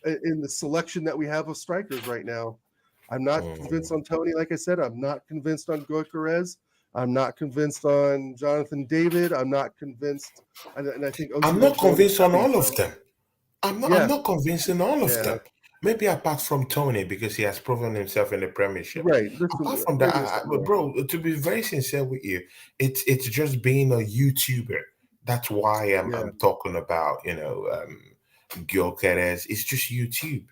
in the selection that we have of strikers right now. I'm not convinced Mm. on Tony. Like I said, I'm not convinced on Gyökeres. I'm not convinced on Jonathan David. I'm not convinced, and I think I'm Osimhen's not going to convinced on Italy. all of So them. I'm yeah, not convinced in all of yeah, them. Maybe apart from Tony because he has proven himself in the Premiership. right. There's some, Apart from that, maybe there's something there. bro, to be very sincere with you, it's just being a YouTuber. That's why Yeah, I'm talking about Gyökeres. It's just YouTube.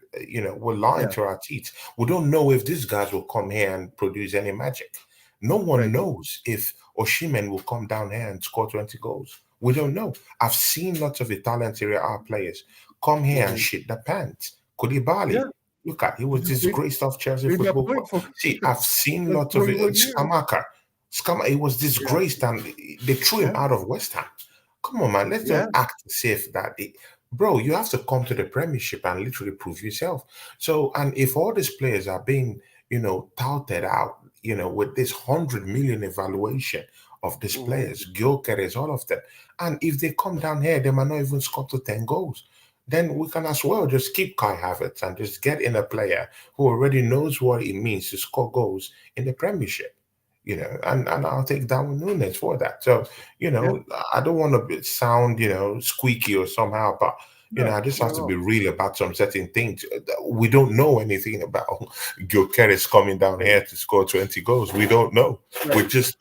We're lying yeah, to our teeth. We don't know if these guys will come here and produce any magic. No one right. knows if Oshimen will come down here and score 20 goals. We don't know. I've seen lots of Italian Serie A players come here and Hmm. shit the pants. Yeah, Koulibaly, look at he was they disgraced off Chelsea made that Football Club. point for See, I've seen like lots of it. 21 years. Skamaka, he was Yeah, disgraced and they threw him yeah, out of West Ham. Come on, man. Let's yeah. don't act safe bro, you have to come to the Premiership and literally prove yourself. So, and if all these players are being, touted out, with this 100 million evaluation of these Hmm. players, Gyökeres, all of them, and if they come down here, they might not even score to 10 goals. Then we can as well just keep Kai Havertz and just get in a player who already knows what it means to score goals in the Premiership and I'll take Darwin Nunes for that. So, Yeah, I don't want to sound, squeaky or somehow, but no, I just not have at to be all. real about some certain things. We don't know anything about Gyökeres coming down Right, here to score 20 goals. We don't know. We right. just,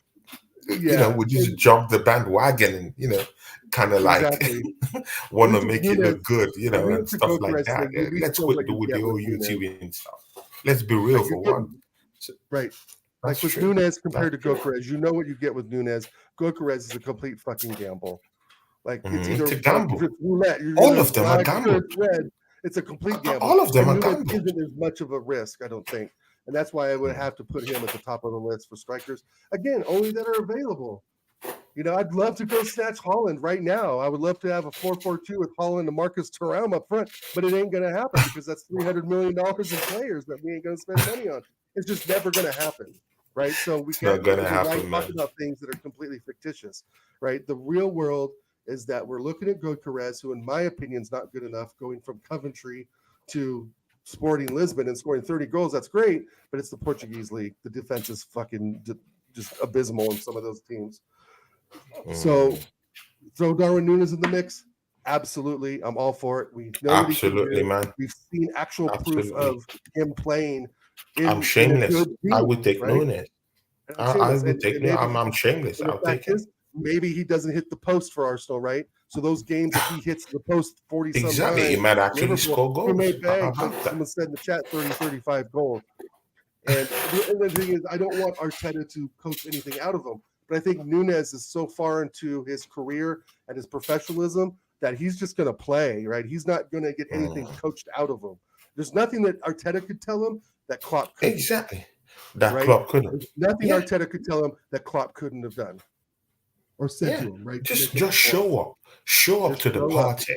Yeah, we just and jump the bandwagon and, kind of like exactly. At want to least with make it Nunez, look good, at and least with stuff like Gyökeres that. thing, you at least Let's know quit what you with the get with whole Nunez. YouTube stuff. Let's be real Like you for get one. So, right. that's Like with true. Nunez That's compared to true. Gyökeres, you know what you get with Nunez. Gyökeres is a complete fucking gamble. Like it's either It's a like if gamble. it's roulette, you're All either of them are black or gambled. it's red. It's a complete gamble. All of them And are Nunez gambled. isn't as much of a risk, I don't think. And that's why I would Mm. have to put him at the top of the list for strikers. Again, only that are available. I'd love to go snatch Holland right now. I would love to have a 4-4-2 with Holland and Marcus Thuram up front, but it ain't going to happen because that's $300 million in players that we ain't going to spend money on. It's just never going to happen, right? So we It's not can't, gonna because we're happen, talking man. about things that are completely fictitious, right? The real world is that we're looking at Gyökeres, who, in my opinion, is not good enough, going from Coventry to Sporting Lisbon and scoring 30 goals. That's great, but it's the Portuguese league. The defense is fucking just abysmal in some of those teams. So Mm. throw Darwin Nunes in the mix. Absolutely. I'm all for it. We know what he can Absolutely, do. man. We've seen actual proof Absolutely. of him playing I'm in a shameless. good I would team, take right? Nunes. And I'm I shameless. would take And no. maybe I'm shameless. and the I'll fact take him. is, maybe he doesn't hit the post for Arsenal, right? So those games that he hits the post 40 some Exactly. He times, might actually Liverpool, score he may goals. How bag, like about that? someone said in the chat, 30, 35 goals. And the thing is, I don't want Arteta to coach anything out of him. But I think Nunes is so far into his career and his professionalism that he's just going to play, right? He's not going to get anything Mm. coached out of him. There's nothing that Arteta could tell him that Klopp couldn't, Exactly. That right? club couldn't. There's nothing Yeah. Arteta could tell him that Klopp couldn't have done or said Yeah. to him, right? To make Just him just perform. show up. Show up Just to the show up. party.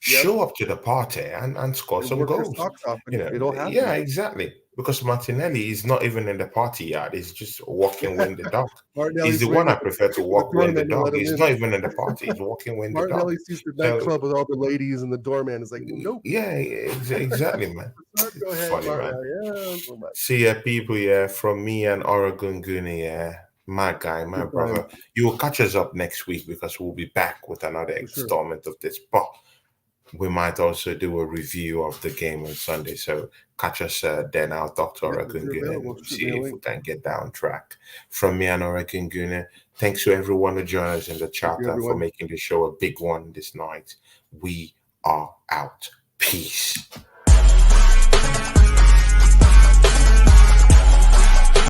Yep. show up to the party and score And some work your goals. socks off, You and know, it'll yeah, happen. exactly. Because Martinelli is not even in the party yard. He's just walking with the dog. He's Martinelli's the one waiting I prefer to for the walk with the doorman to dog. let him He's in. not even in the party. He's walking with the dog. Martinelli sees the So nightclub with all the ladies, and the doorman is like, "Nope, yeah, exactly, man. son, go It's ahead, funny, man. Martinelli." Yeah, so much. See, people, from me and Oregon Goonie, my guy, my Good time brother. You will catch us up next week because we'll be back with another for sure. installment of this. But we might also do a review of the game on Sunday. So catch us then. I'll talk to Yep, if Oregon you're Goonie available, and shoot see me a if link. we can get down track. From me and Oregon Goonie, thanks to everyone who joined us in the Thank chat you, for everyone. making the show a big one this night. We are out. Peace.